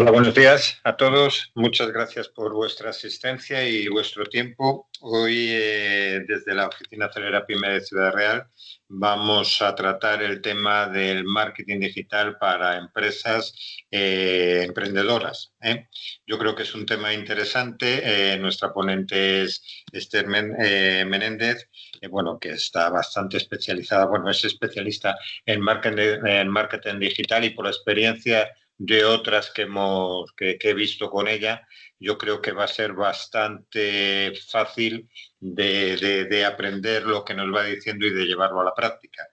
Hola, buenos días a todos. Muchas gracias por vuestra asistencia y vuestro tiempo. Hoy, desde la Oficina Acelera Pyme de Ciudad Real, vamos a tratar el tema del marketing digital para empresas emprendedoras. Yo creo que es un tema interesante. Nuestra ponente es Esther Menéndez, que está bastante especializada, es especialista en marketing digital, y por la experiencia de otras que he visto con ella, yo creo que va a ser bastante fácil de aprender lo que nos va diciendo y de llevarlo a la práctica.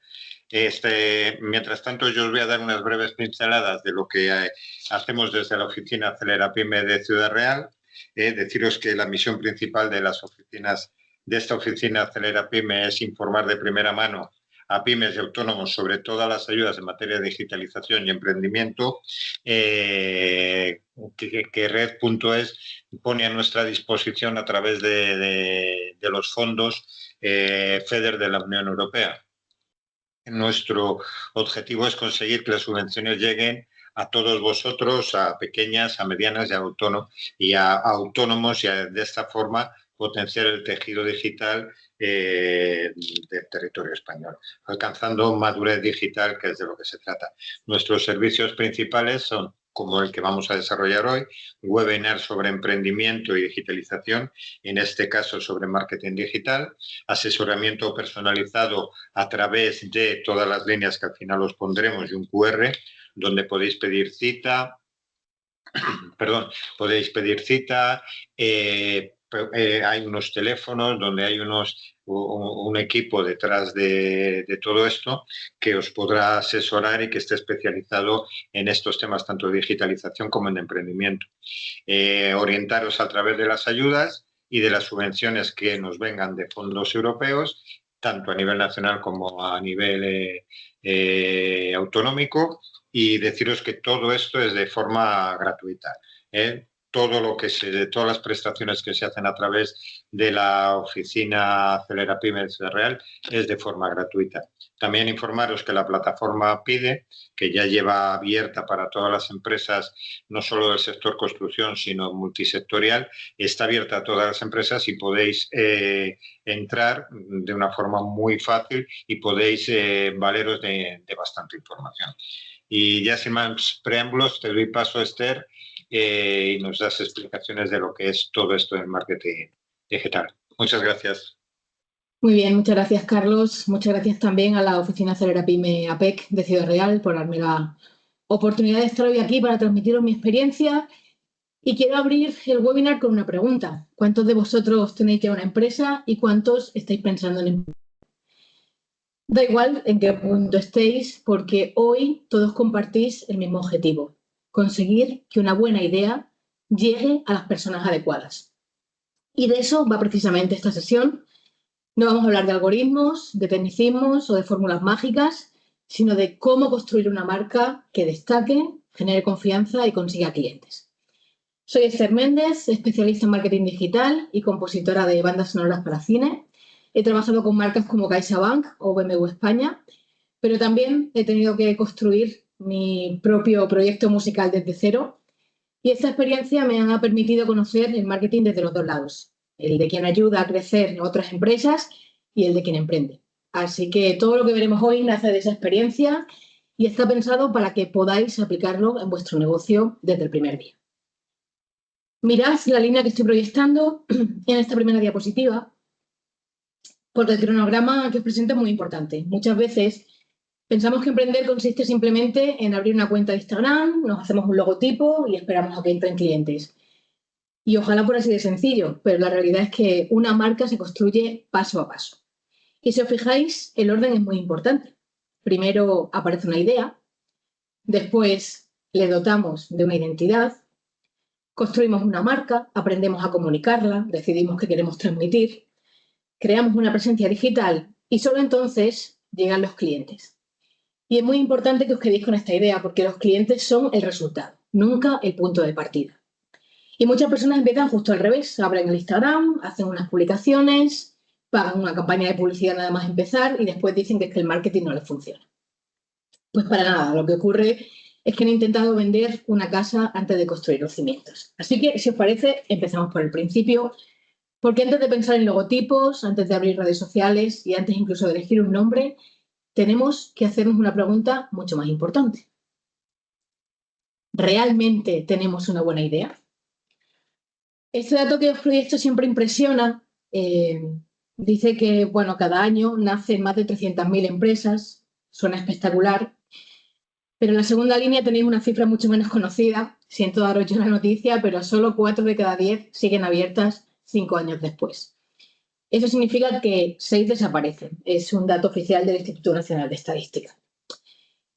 Mientras tanto, yo os voy a dar unas breves pinceladas de lo que hacemos desde la Oficina Acelera Pyme de Ciudad Real. Deciros que la misión principal de esta oficina Acelera Pyme es informar de primera mano a pymes y autónomos sobre todas las ayudas en materia de digitalización y emprendimiento que Red.es pone a nuestra disposición a través de los fondos FEDER de la Unión Europea. Nuestro objetivo es conseguir que las subvenciones lleguen a todos vosotros, a pequeñas, a medianas y a autónomos, y de esta forma potenciar el tejido digital del territorio español, alcanzando madurez digital, que es de lo que se trata. Nuestros servicios principales son, como el que vamos a desarrollar hoy, webinar sobre emprendimiento y digitalización, en este caso sobre marketing digital, asesoramiento personalizado a través de todas las líneas que al final os pondremos, y un QR donde podéis pedir cita. Hay unos teléfonos donde hay un equipo detrás de todo esto que os podrá asesorar y que esté especializado en estos temas, tanto de digitalización como en emprendimiento. Orientaros a través de las ayudas y de las subvenciones que nos vengan de fondos europeos, tanto a nivel nacional como a nivel autonómico, y deciros que todo esto es de forma gratuita. Todas las prestaciones que se hacen a través de la oficina Acelera Pyme de Ciudad Real es de forma gratuita. También informaros que la plataforma PIDE, que ya lleva abierta para todas las empresas, no solo del sector construcción, sino multisectorial, está abierta a todas las empresas y podéis entrar de una forma muy fácil y podéis valeros de bastante información. Y ya sin más preámbulos, te doy paso, Esther, y nos das explicaciones de lo que es todo esto del marketing digital. Muchas gracias. Muy bien, muchas gracias, Carlos. Muchas gracias también a la Oficina Acelera Pyme APEC de Ciudad Real por darme la oportunidad de estar hoy aquí para transmitiros mi experiencia. Y quiero abrir el webinar con una pregunta. ¿Cuántos de vosotros tenéis ya una empresa y cuántos estáis pensando en emprender? Da igual en qué punto estéis, porque hoy todos compartís el mismo objetivo: conseguir que una buena idea llegue a las personas adecuadas. Y de eso va precisamente esta sesión. No vamos a hablar de algoritmos, de tecnicismos o de fórmulas mágicas, sino de cómo construir una marca que destaque, genere confianza y consiga clientes. Soy Esther Méndez, especialista en marketing digital y compositora de bandas sonoras para cine. He trabajado con marcas como CaixaBank o BMW España, pero también he tenido que construir mi propio proyecto musical desde cero, y esta experiencia me ha permitido conocer el marketing desde los dos lados: el de quien ayuda a crecer otras empresas y el de quien emprende. Así que todo lo que veremos hoy nace de esa experiencia y está pensado para que podáis aplicarlo en vuestro negocio desde el primer día. Mirad la línea que estoy proyectando en esta primera diapositiva, porque el cronograma que os presento es muy importante. Muchas veces pensamos que emprender consiste simplemente en abrir una cuenta de Instagram, nos hacemos un logotipo y esperamos a que entren clientes. Y ojalá fuera así de sencillo, pero la realidad es que una marca se construye paso a paso. Y si os fijáis, el orden es muy importante. Primero aparece una idea, después le dotamos de una identidad, construimos una marca, aprendemos a comunicarla, decidimos qué queremos transmitir, creamos una presencia digital y solo entonces llegan los clientes. Y es muy importante que os quedéis con esta idea, porque los clientes son el resultado, nunca el punto de partida. Y muchas personas empiezan justo al revés: abren el Instagram, hacen unas publicaciones, pagan una campaña de publicidad nada más empezar y después dicen que es que el marketing no les funciona. Pues para nada, lo que ocurre es que han intentado vender una casa antes de construir los cimientos. Así que, si os parece, empezamos por el principio, porque antes de pensar en logotipos, antes de abrir redes sociales y antes incluso de elegir un nombre, tenemos que hacernos una pregunta mucho más importante. ¿Realmente tenemos una buena idea? Este dato que os proyecto siempre impresiona. Dice que, bueno, cada año nacen más de 300.000 empresas. Suena espectacular. Pero en la segunda línea tenéis una cifra mucho menos conocida. Siento daros yo la noticia, pero solo 4 de cada 10 siguen abiertas 5 años después. Eso significa que 6 desaparecen. Es un dato oficial del Instituto Nacional de Estadística.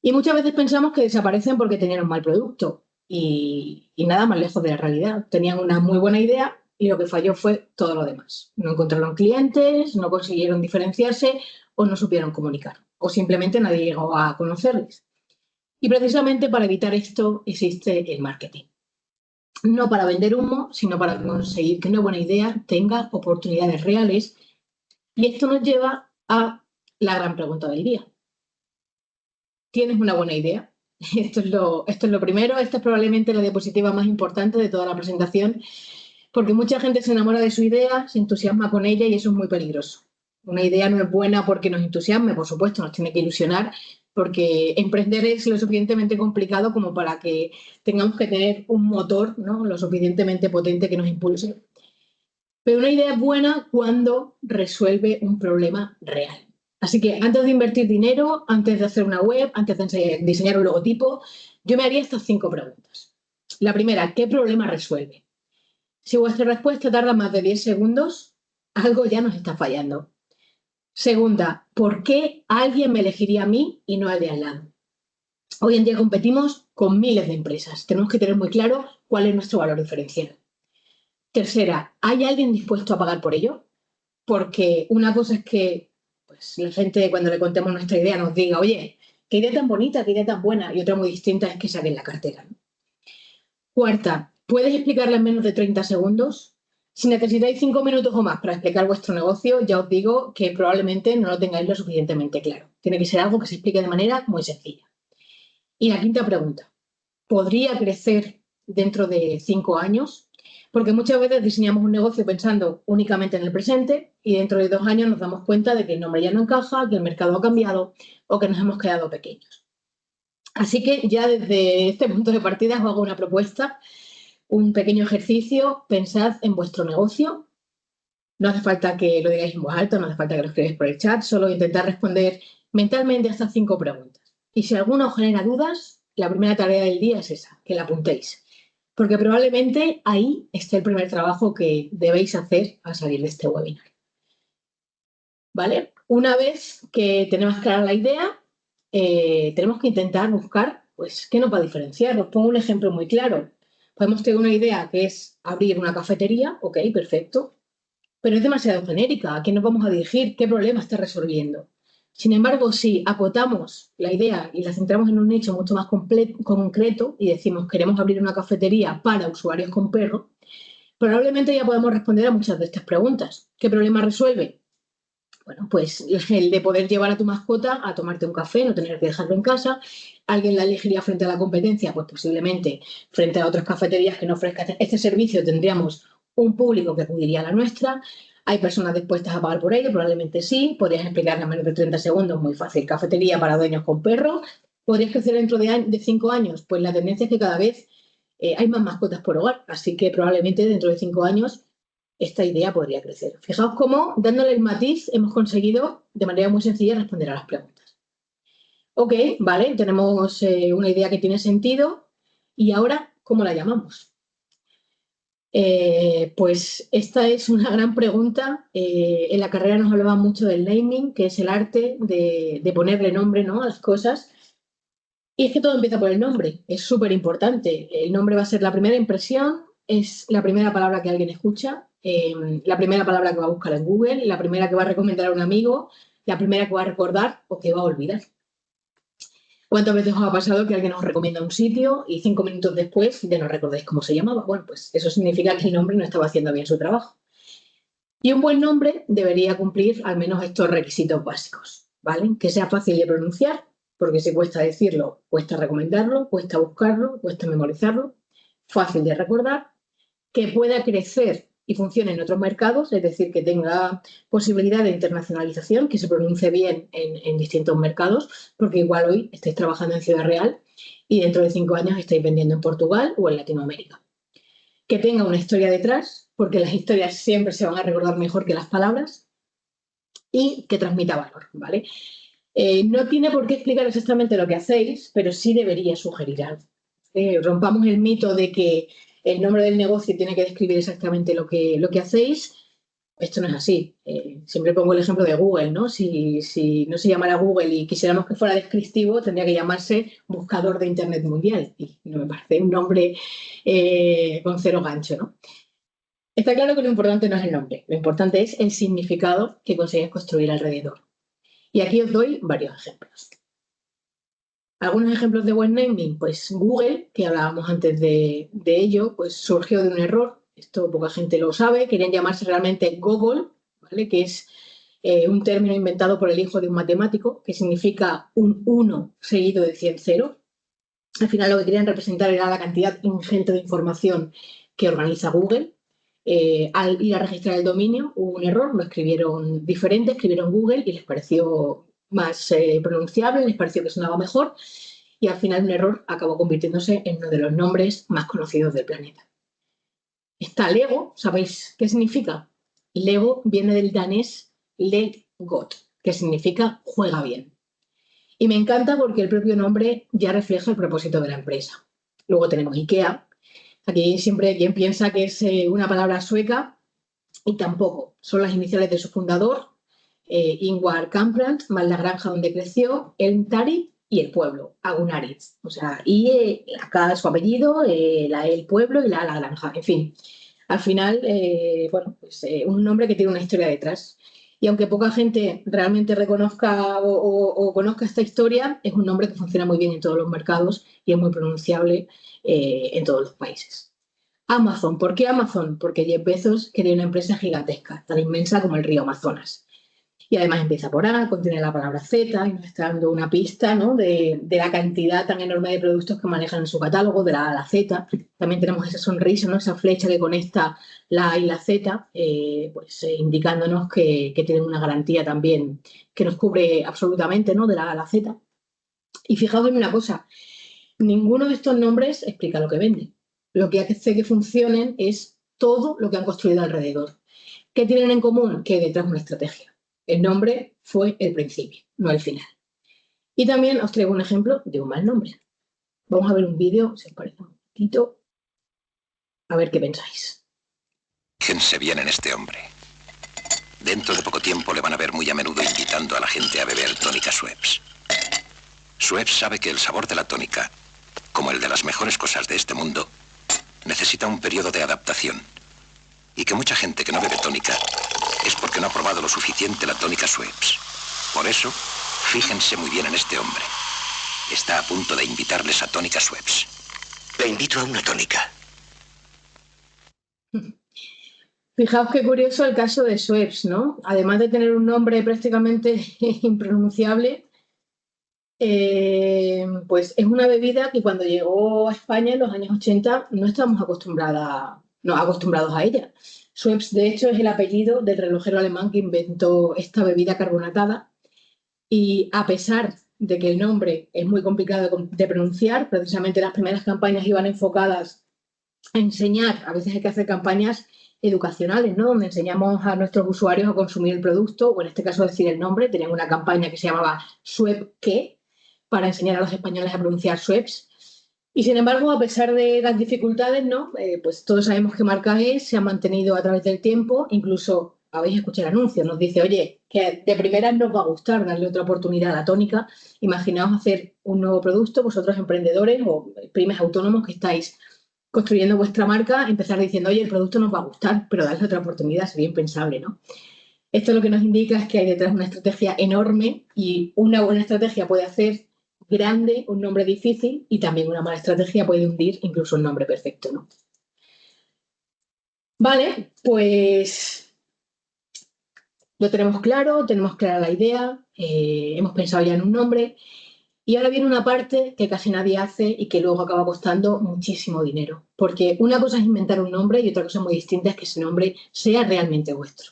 Y muchas veces pensamos que desaparecen porque tenían un mal producto. Y nada más lejos de la realidad. Tenían una muy buena idea y lo que falló fue todo lo demás. No encontraron clientes, no consiguieron diferenciarse o no supieron comunicar. O simplemente nadie llegó a conocerles. Y precisamente para evitar esto existe el marketing. No para vender humo, sino para conseguir que una buena idea tenga oportunidades reales. Y esto nos lleva a la gran pregunta del día. ¿Tienes una buena idea? Esto es lo primero. Esta es probablemente la diapositiva más importante de toda la presentación, porque mucha gente se enamora de su idea, se entusiasma con ella y eso es muy peligroso. Una idea no es buena porque nos entusiasme, por supuesto, nos tiene que ilusionar, porque emprender es lo suficientemente complicado como para que tengamos que tener un motor, ¿no?, lo suficientemente potente que nos impulse. Pero una idea es buena cuando resuelve un problema real. Así que antes de invertir dinero, antes de hacer una web, antes de diseñar un logotipo, yo me haría estas 5 preguntas. La primera, ¿qué problema resuelve? Si vuestra respuesta tarda más de 10 segundos, algo ya nos está fallando. Segunda, ¿por qué alguien me elegiría a mí y no al de al lado? Hoy en día competimos con miles de empresas. Tenemos que tener muy claro cuál es nuestro valor diferencial. Tercera, ¿hay alguien dispuesto a pagar por ello? Porque una cosa es que pues, la gente, cuando le contemos nuestra idea, nos diga, oye, qué idea tan bonita, qué idea tan buena. Y otra muy distinta es que saquen la cartera, ¿no? Cuarta, ¿puedes explicarla en menos de 30 segundos? Si necesitáis 5 minutos o más para explicar vuestro negocio, ya os digo que probablemente no lo tengáis lo suficientemente claro. Tiene que ser algo que se explique de manera muy sencilla. Y la quinta pregunta, ¿podría crecer dentro de 5 años? Porque muchas veces diseñamos un negocio pensando únicamente en el presente y dentro de 2 años nos damos cuenta de que el nombre ya no encaja, que el mercado ha cambiado o que nos hemos quedado pequeños. Así que ya desde este punto de partida os hago una propuesta, un pequeño ejercicio. Pensad en vuestro negocio. No hace falta que lo digáis en voz alta, no hace falta que lo escribáis por el chat, solo intentar responder mentalmente a estas 5 preguntas. Y si alguno os genera dudas, la primera tarea del día es esa, que la apuntéis. Porque probablemente ahí esté el primer trabajo que debéis hacer al salir de este webinar. ¿Vale? Una vez que tenemos clara la idea, tenemos que intentar buscar, pues, ¿qué nos va a diferenciar? Os pongo un ejemplo muy claro. Podemos tener una idea que es abrir una cafetería, ok, perfecto, pero es demasiado genérica. ¿A quién nos vamos a dirigir? ¿Qué problema está resolviendo? Sin embargo, si acotamos la idea y la centramos en un nicho mucho más concreto y decimos queremos abrir una cafetería para usuarios con perro, probablemente ya podemos responder a muchas de estas preguntas. ¿Qué problema resuelve? Bueno, pues el de poder llevar a tu mascota a tomarte un café, no tener que dejarlo en casa. ¿Alguien la elegiría frente a la competencia? Pues posiblemente frente a otras cafeterías que no ofrezcan este servicio tendríamos un público que acudiría a la nuestra. ¿Hay personas dispuestas a pagar por ello? Probablemente sí. Podrías explicar en menos de 30 segundos, muy fácil, cafetería para dueños con perros. ¿Podrías crecer dentro de 5 años? Pues la tendencia es que cada vez hay más mascotas por hogar, así que probablemente dentro de 5 años esta idea podría crecer. Fijaos cómo, dándole el matiz, hemos conseguido de manera muy sencilla responder a las preguntas. Ok, vale, tenemos una idea que tiene sentido y ahora, ¿cómo la llamamos? Pues esta es una gran pregunta. En la carrera nos hablaba mucho del naming, que es el arte de ponerle nombre, ¿no?, a las cosas. Y es que todo empieza por el nombre, es súper importante. El nombre va a ser la primera impresión, es la primera palabra que alguien escucha, la primera palabra que va a buscar en Google, la primera que va a recomendar a un amigo, la primera que va a recordar o que va a olvidar. ¿Cuántas veces os ha pasado que alguien os recomienda un sitio y 5 minutos después ya no recordáis cómo se llamaba? Bueno, pues eso significa que el nombre no estaba haciendo bien su trabajo. Y un buen nombre debería cumplir al menos estos requisitos básicos, ¿vale? Que sea fácil de pronunciar, porque si cuesta decirlo, cuesta recomendarlo, cuesta buscarlo, cuesta memorizarlo, fácil de recordar, que pueda crecer y funcione en otros mercados, es decir, que tenga posibilidad de internacionalización, que se pronuncie bien en distintos mercados, porque igual hoy estáis trabajando en Ciudad Real y dentro de 5 años estáis vendiendo en Portugal o en Latinoamérica. Que tenga una historia detrás, porque las historias siempre se van a recordar mejor que las palabras, y que transmita valor, ¿vale? No tiene por qué explicar exactamente lo que hacéis, pero sí debería sugerir algo. Rompamos el mito de que el nombre del negocio tiene que describir exactamente lo que hacéis. Esto no es así. Siempre pongo el ejemplo de Google, ¿no? Si no se llamara Google y quisiéramos que fuera descriptivo, tendría que llamarse Buscador de Internet Mundial. Y no me parece un nombre con cero gancho, ¿no? Está claro que lo importante no es el nombre, lo importante es el significado que consigues construir alrededor. Y aquí os doy varios ejemplos. Algunos ejemplos de buen naming, pues Google, que hablábamos antes de ello, pues surgió de un error, esto poca gente lo sabe, querían llamarse realmente Google, ¿vale? Que es un término inventado por el hijo de un matemático, que significa un 1 seguido de 100 ceros. Al final lo que querían representar era la cantidad ingente de información que organiza Google. Al ir a registrar el dominio hubo un error, lo escribieron diferente, escribieron Google y les pareció más pronunciable, les pareció que sonaba mejor y al final un error acabó convirtiéndose en uno de los nombres más conocidos del planeta. Está Lego, ¿sabéis qué significa? Lego viene del danés leg godt, que significa juega bien. Y me encanta porque el propio nombre ya refleja el propósito de la empresa. Luego tenemos IKEA. Aquí siempre quien piensa que es una palabra sueca y tampoco. Son las iniciales de su fundador, Ingvar Kamprad, más la granja donde creció, Elmtari y el pueblo, Agunaritz. O sea, y acá su apellido, el pueblo y la granja. En fin, al final, bueno, pues un nombre que tiene una historia detrás. Y aunque poca gente realmente reconozca o conozca esta historia, es un nombre que funciona muy bien en todos los mercados y es muy pronunciable en todos los países. Amazon. ¿Por qué Amazon? Porque Jeff Bezos quería una empresa gigantesca, tan inmensa como el río Amazonas. Y además empieza por A, contiene la palabra Z y nos está dando una pista, ¿no? de la cantidad tan enorme de productos que manejan en su catálogo, de la A a la Z. También tenemos esa sonrisa, ¿no? Esa flecha que conecta la A y la Z, indicándonos que tienen una garantía también que nos cubre absolutamente, ¿no? De la A a la Z. Y fijaos en una cosa, ninguno de estos nombres explica lo que vende. Lo que hace que funcionen es todo lo que han construido alrededor. ¿Qué tienen en común? Que detrás una estrategia. El nombre fue el principio, no el final. Y también os traigo un ejemplo de un mal nombre. Vamos a ver un vídeo, si os parece un poquito, a ver qué pensáis. Fíjense bien en este hombre. Dentro de poco tiempo le van a ver muy a menudo invitando a la gente a beber tónica Schweppes. Schweppes sabe que el sabor de la tónica, como el de las mejores cosas de este mundo, necesita un periodo de adaptación. Y que mucha gente que no bebe tónica es porque no ha probado lo suficiente la tónica Schweppes. Por eso, fíjense muy bien en este hombre. Está a punto de invitarles a tónica Schweppes. Le invito a una tónica. Fijaos qué curioso el caso de Schweppes, ¿no? Además de tener un nombre prácticamente impronunciable, pues es una bebida que cuando llegó a España en los años 80 no estábamos acostumbrados a ella. Schweppes, de hecho, es el apellido del relojero alemán que inventó esta bebida carbonatada y a pesar de que el nombre es muy complicado de pronunciar, precisamente las primeras campañas iban enfocadas a enseñar, a veces hay que hacer campañas educacionales, ¿no? Donde enseñamos a nuestros usuarios a consumir el producto, o en este caso decir el nombre. Tenían una campaña que se llamaba Schweppes ¿qué? Para enseñar a los españoles a pronunciar Schweppes. Y sin embargo, a pesar de las dificultades, ¿no? Pues todos sabemos que marca es, se ha mantenido a través del tiempo, incluso habéis escuchado el anuncio, nos dice, oye, que de primera nos va a gustar darle otra oportunidad a la tónica. Imaginaos hacer un nuevo producto, vosotros emprendedores o pymes autónomos que estáis construyendo vuestra marca, empezar diciendo, oye, el producto nos va a gustar, pero darle otra oportunidad sería impensable, ¿no? Esto lo que nos indica es que hay detrás una estrategia enorme y una buena estrategia puede hacer grande un nombre difícil y también una mala estrategia puede hundir incluso un nombre perfecto, ¿no? Vale, pues lo tenemos claro, tenemos clara la idea, hemos pensado ya en un nombre Y ahora viene una parte que casi nadie hace y que luego acaba costando muchísimo dinero. Porque una cosa es inventar un nombre y otra cosa muy distinta es que ese nombre sea realmente vuestro.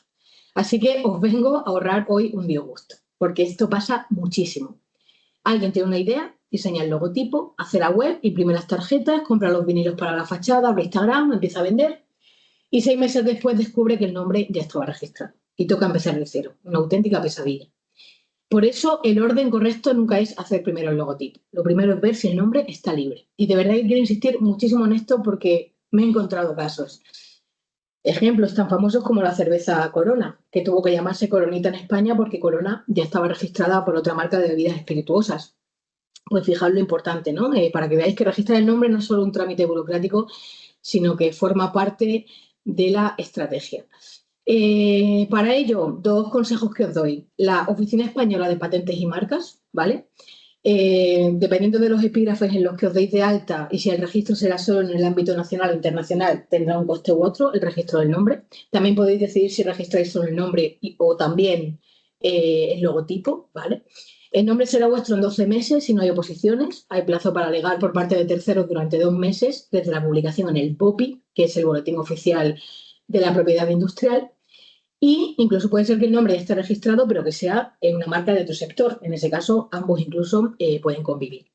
Así que os vengo a ahorrar hoy un disgusto, porque esto pasa muchísimo. Alguien tiene una idea, diseña el logotipo, hace la web, imprime las tarjetas, compra los vinilos para la fachada, abre Instagram, empieza a vender y 6 meses después descubre que el nombre ya estaba registrado y toca empezar de cero. Una auténtica pesadilla. Por eso el orden correcto nunca es hacer primero el logotipo. Lo primero es ver si el nombre está libre. Y de verdad que quiero insistir muchísimo en esto porque me he encontrado casos. Ejemplos tan famosos como la cerveza Corona, que tuvo que llamarse Coronita en España porque Corona ya estaba registrada por otra marca de bebidas espirituosas. Pues fijaos lo importante, ¿no? Para que veáis que registrar el nombre no es solo un trámite burocrático, sino que forma parte de la estrategia. Para ello, 2 consejos que os doy. La Oficina Española de Patentes y Marcas, ¿vale? Dependiendo de los epígrafes en los que os deis de alta y si el registro será solo en el ámbito nacional o internacional, tendrá un coste u otro el registro del nombre. También podéis decidir si registráis solo el nombre o también el logotipo, ¿vale? El nombre será vuestro en 12 meses si no hay oposiciones. Hay plazo para alegar por parte de terceros durante 2 meses desde la publicación en el BOPI, que es el Boletín Oficial de la Propiedad Industrial. Y incluso puede ser que el nombre ya esté registrado, pero que sea en una marca de otro sector. En ese caso, ambos incluso pueden convivir.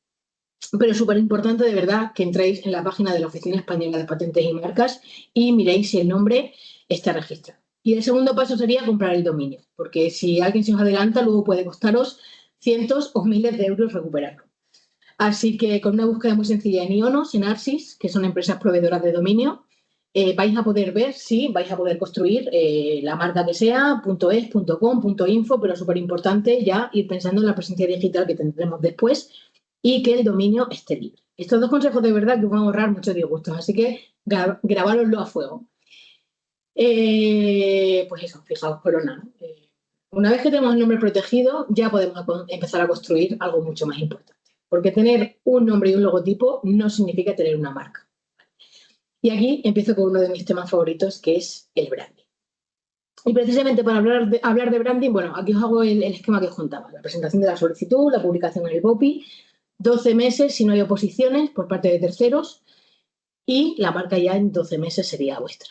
Pero es súper importante, de verdad, que entréis en la página de la Oficina Española de Patentes y Marcas y miréis si el nombre está registrado. Y el segundo paso sería comprar el dominio, porque si alguien se os adelanta, luego puede costaros cientos o miles de euros recuperarlo. Así que con una búsqueda muy sencilla en Ionos, en Arsis, que son empresas proveedoras de dominio, vais a poder ver si vais a poder construir la marca que sea, .es, .com, .info, pero súper importante ya ir pensando en la presencia digital que tendremos después y que el dominio esté libre. Estos 2 consejos de verdad que os van a ahorrar muchos disgustos, así que grabároslo a fuego. Pues eso, fijaos, Corona, ¿no? Una vez que tenemos el nombre protegido, ya podemos empezar a construir algo mucho más importante. Porque tener un nombre y un logotipo no significa tener una marca. Y aquí empiezo con uno de mis temas favoritos, que es el branding. Y precisamente para hablar de branding, bueno, aquí os hago el esquema que os contaba. La presentación de la solicitud, la publicación en el BOPI, 12 meses si no hay oposiciones por parte de terceros y la marca ya en 12 meses sería vuestra.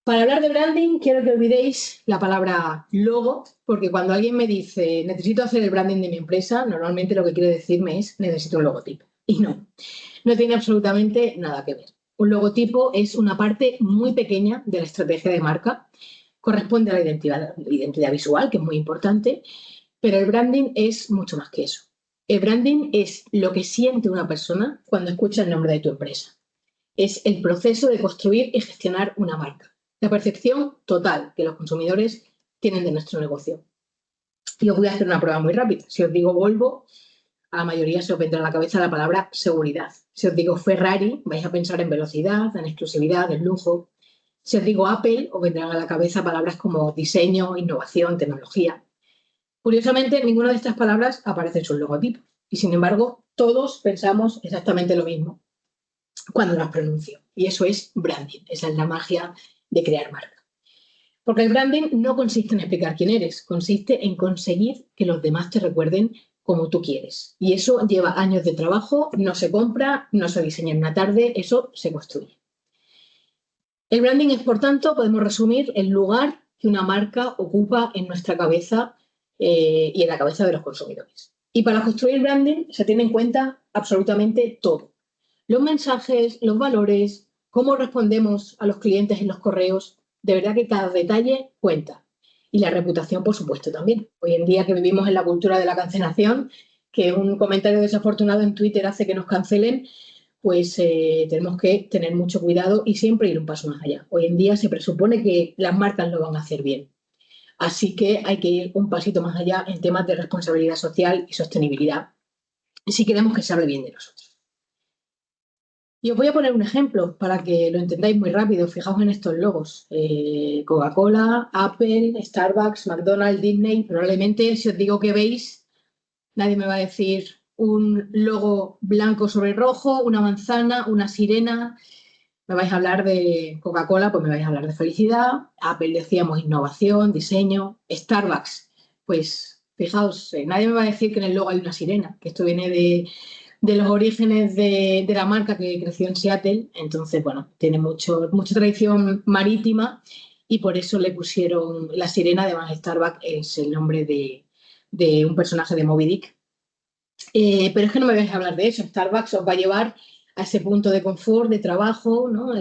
Para hablar de branding, quiero que olvidéis la palabra logo, porque cuando alguien me dice necesito hacer el branding de mi empresa, normalmente lo que quiere decirme es necesito un logotipo. Y no tiene absolutamente nada que ver. Un logotipo es una parte muy pequeña de la estrategia de marca, corresponde a la identidad visual, que es muy importante, pero el branding es mucho más que eso. El branding es lo que siente una persona cuando escucha el nombre de tu empresa. Es el proceso de construir y gestionar una marca. La percepción total que los consumidores tienen de nuestro negocio. Y os voy a hacer una prueba muy rápida. Si os digo Volvo, a la mayoría se os vendrá a la cabeza la palabra seguridad. Si os digo Ferrari, vais a pensar en velocidad, en exclusividad, en lujo. Si os digo Apple, os vendrán a la cabeza palabras como diseño, innovación, tecnología. Curiosamente, ninguna de estas palabras aparece en sus logotipos. Y sin embargo, todos pensamos exactamente lo mismo cuando las pronuncio. Y eso es branding. Esa es la magia de crear marca. Porque el branding no consiste en explicar quién eres, consiste en conseguir que los demás te recuerden como tú quieres. Y eso lleva años de trabajo, no se compra, no se diseña en una tarde, eso se construye. El branding es, por tanto, podemos resumir el lugar que una marca ocupa en nuestra cabeza y en la cabeza de los consumidores. Y para construir branding se tiene en cuenta absolutamente todo. Los mensajes, los valores, cómo respondemos a los clientes en los correos. De verdad que cada detalle cuenta. Y la reputación, por supuesto, también. Hoy en día que vivimos en la cultura de la cancelación, que un comentario desafortunado en Twitter hace que nos cancelen, pues tenemos que tener mucho cuidado y siempre ir un paso más allá. Hoy en día se presupone que las marcas lo van a hacer bien. Así que hay que ir un pasito más allá en temas de responsabilidad social y sostenibilidad, si queremos que se hable bien de nosotros. Y os voy a poner un ejemplo para que lo entendáis muy rápido. Fijaos en estos logos. Coca-Cola, Apple, Starbucks, McDonald's, Disney. Probablemente si os digo que veis, nadie me va a decir un logo blanco sobre rojo, una manzana, una sirena. Me vais a hablar de Coca-Cola, pues me vais a hablar de felicidad. Apple decíamos innovación, diseño. Starbucks, pues Fijaos, nadie me va a decir que en el logo hay una sirena, que esto viene de los orígenes de la marca que creció en Seattle. Entonces, bueno, tiene mucha tradición marítima y por eso le pusieron la sirena. Además, Starbucks es el nombre de un personaje de Moby Dick. Pero es que no me vais a hablar de eso. Starbucks os va a llevar a ese punto de confort, de trabajo, ¿no?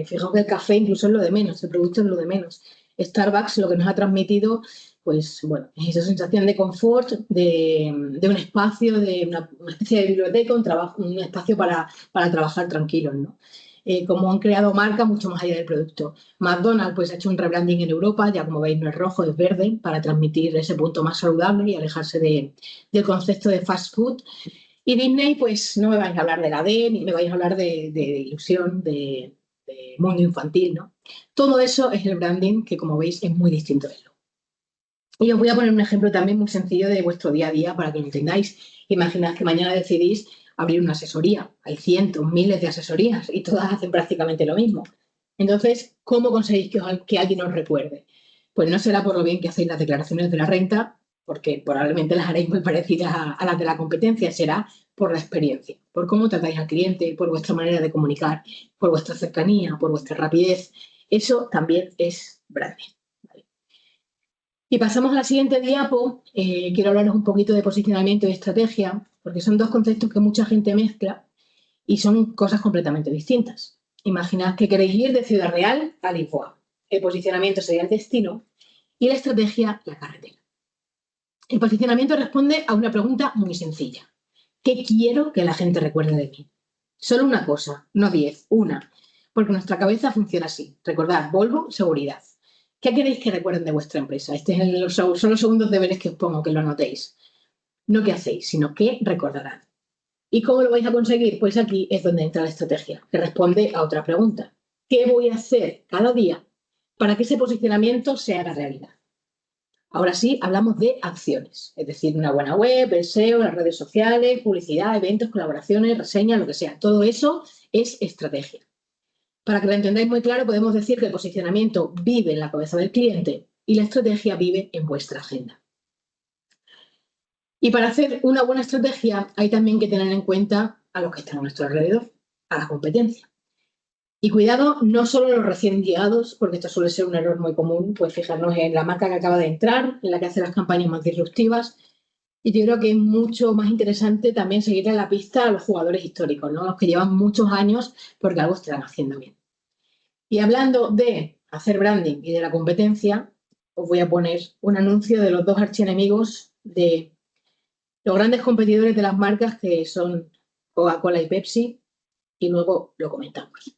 Fijaos que el café incluso es lo de menos, el producto es lo de menos. Starbucks lo que nos ha transmitido, pues bueno, es esa sensación de confort, de un espacio, de una especie de biblioteca, un espacio para trabajar tranquilos, ¿no? Como han creado marca mucho más allá del producto. McDonald's pues ha hecho un rebranding en Europa, ya como veis no es rojo, es verde, para transmitir ese punto más saludable y alejarse del concepto de fast food. Y Disney, pues no me vais a hablar de la D, ni me vais a hablar de ilusión, de mundo infantil, ¿no? Todo eso es el branding que, como veis, es muy distinto de él. Y os voy a poner un ejemplo también muy sencillo de vuestro día a día para que lo entendáis. Imaginad que mañana decidís abrir una asesoría. Hay cientos, miles de asesorías y todas hacen prácticamente lo mismo. Entonces, ¿cómo conseguís que alguien os recuerde? Pues no será por lo bien que hacéis las declaraciones de la renta, porque probablemente las haréis muy parecidas a las de la competencia, será por la experiencia, por cómo tratáis al cliente, por vuestra manera de comunicar, por vuestra cercanía, por vuestra rapidez. Eso también es branding. ¿Vale? Y pasamos a la siguiente diapo. Quiero hablaros un poquito de posicionamiento y estrategia, porque son dos conceptos que mucha gente mezcla y son cosas completamente distintas. Imaginad que queréis ir de Ciudad Real a Lisboa. El posicionamiento sería el destino y la estrategia la carretera. El posicionamiento responde a una pregunta muy sencilla. ¿Qué quiero que la gente recuerde de mí? Solo una cosa, no 10, una. Porque nuestra cabeza funciona así. Recordad, Volvo, seguridad. ¿Qué queréis que recuerden de vuestra empresa? Son los segundos deberes que os pongo, que lo anotéis. No qué hacéis, sino qué recordarán. ¿Y cómo lo vais a conseguir? Pues aquí es donde entra la estrategia, que responde a otra pregunta. ¿Qué voy a hacer cada día para que ese posicionamiento se haga realidad? Ahora sí, hablamos de acciones, es decir, una buena web, el SEO, las redes sociales, publicidad, eventos, colaboraciones, reseñas, lo que sea. Todo eso es estrategia. Para que lo entendáis muy claro, podemos decir que el posicionamiento vive en la cabeza del cliente y la estrategia vive en vuestra agenda. Y para hacer una buena estrategia hay también que tener en cuenta a los que están a nuestro alrededor, a la competencia. Y cuidado, no solo los recién llegados, porque esto suele ser un error muy común, pues fijarnos en la marca que acaba de entrar, en la que hace las campañas más disruptivas. Y yo creo que es mucho más interesante también seguir en la pista a los jugadores históricos, ¿no? Los que llevan muchos años porque algo están haciendo bien. Y hablando de hacer branding y de la competencia, os voy a poner un anuncio de los dos archienemigos de los grandes competidores de las marcas que son Coca-Cola y Pepsi, y luego lo comentamos.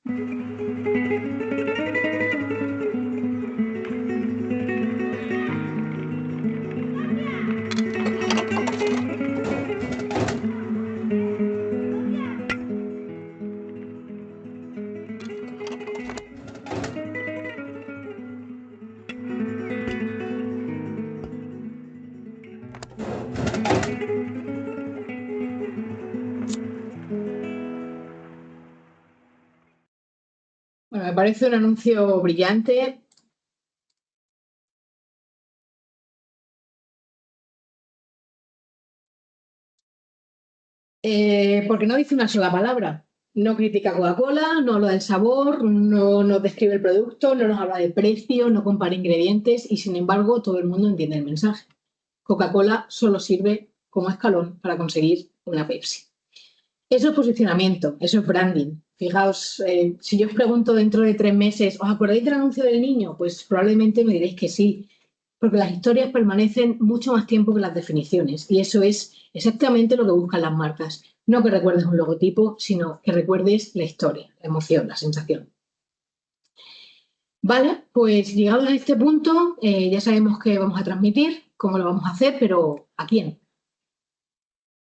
Bueno, me parece un anuncio brillante. Porque no dice una sola palabra. No critica Coca-Cola, no habla del sabor, no nos describe el producto, no nos habla de precio, no compara ingredientes y sin embargo todo el mundo entiende el mensaje. Coca-Cola solo sirve como escalón para conseguir una Pepsi. Eso es posicionamiento, eso es branding. Fijaos, si yo os pregunto dentro de 3 meses, ¿os acordáis del anuncio del niño? Pues probablemente me diréis que sí, porque las historias permanecen mucho más tiempo que las definiciones y eso es exactamente lo que buscan las marcas. No que recuerdes un logotipo, sino que recuerdes la historia, la emoción, la sensación. Vale, pues llegados a este punto, ya sabemos qué vamos a transmitir, cómo lo vamos a hacer, pero ¿a quién?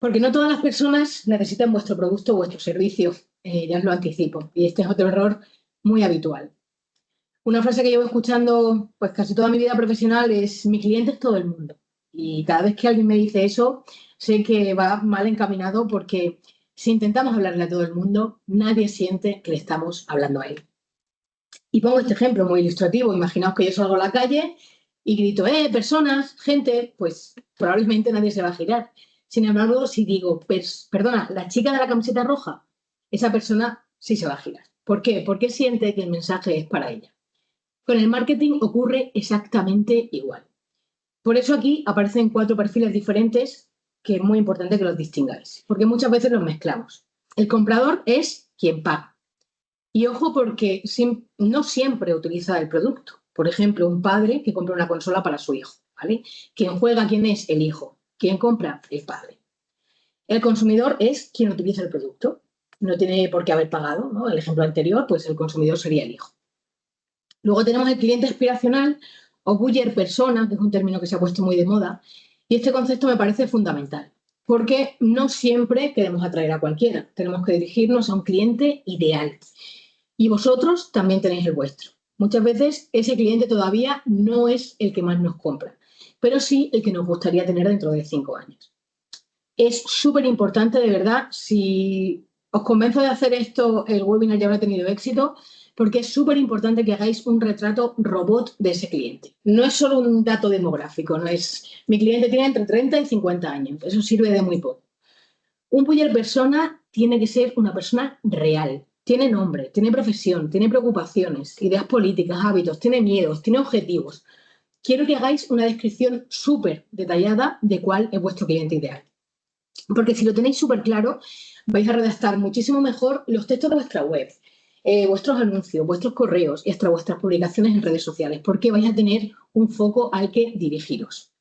Porque no todas las personas necesitan vuestro producto o vuestro servicio, ya os lo anticipo, y este es otro error muy habitual. Una frase que llevo escuchando pues casi toda mi vida profesional es: mi cliente es todo el mundo. Y cada vez que alguien me dice eso, sé que va mal encaminado porque si intentamos hablarle a todo el mundo, nadie siente que le estamos hablando a él. Y pongo este ejemplo muy ilustrativo. Imaginaos que yo salgo a la calle y grito, personas, gente, pues probablemente nadie se va a girar. Sin embargo, si digo, perdona, la chica de la camiseta roja, esa persona sí se va a girar. ¿Por qué? Porque siente que el mensaje es para ella. Con el marketing ocurre exactamente igual. Por eso aquí aparecen 4 perfiles diferentes que es muy importante que los distingáis, porque muchas veces los mezclamos. El comprador es quien paga. Y ojo porque no siempre utiliza el producto. Por ejemplo, un padre que compra una consola para su hijo, ¿vale? Quien juega, ¿quién es? El hijo. ¿Quién compra? El padre. El consumidor es quien utiliza el producto. No tiene por qué haber pagado, ¿no? El ejemplo anterior, pues el consumidor sería el hijo. Luego tenemos el cliente aspiracional o buyer persona, que es un término que se ha puesto muy de moda, y este concepto me parece fundamental, porque no siempre queremos atraer a cualquiera, tenemos que dirigirnos a un cliente ideal. Y vosotros también tenéis el vuestro. Muchas veces ese cliente todavía no es el que más nos compra, pero sí el que nos gustaría tener dentro de 5 años. Es súper importante, de verdad, si os convenzo de hacer esto, el webinar ya habrá tenido éxito, porque es súper importante que hagáis un retrato robot de ese cliente. No es solo un dato demográfico, no es mi cliente tiene entre 30 y 50 años, eso sirve de muy poco. Un buyer persona tiene que ser una persona real, tiene nombre, tiene profesión, tiene preocupaciones, ideas políticas, hábitos, tiene miedos, tiene objetivos. Quiero que hagáis una descripción súper detallada de cuál es vuestro cliente ideal. Porque si lo tenéis súper claro, vais a redactar muchísimo mejor los textos de vuestra web, vuestros anuncios, vuestros correos y hasta vuestras publicaciones en redes sociales, porque vais a tener un foco al que dirigiros.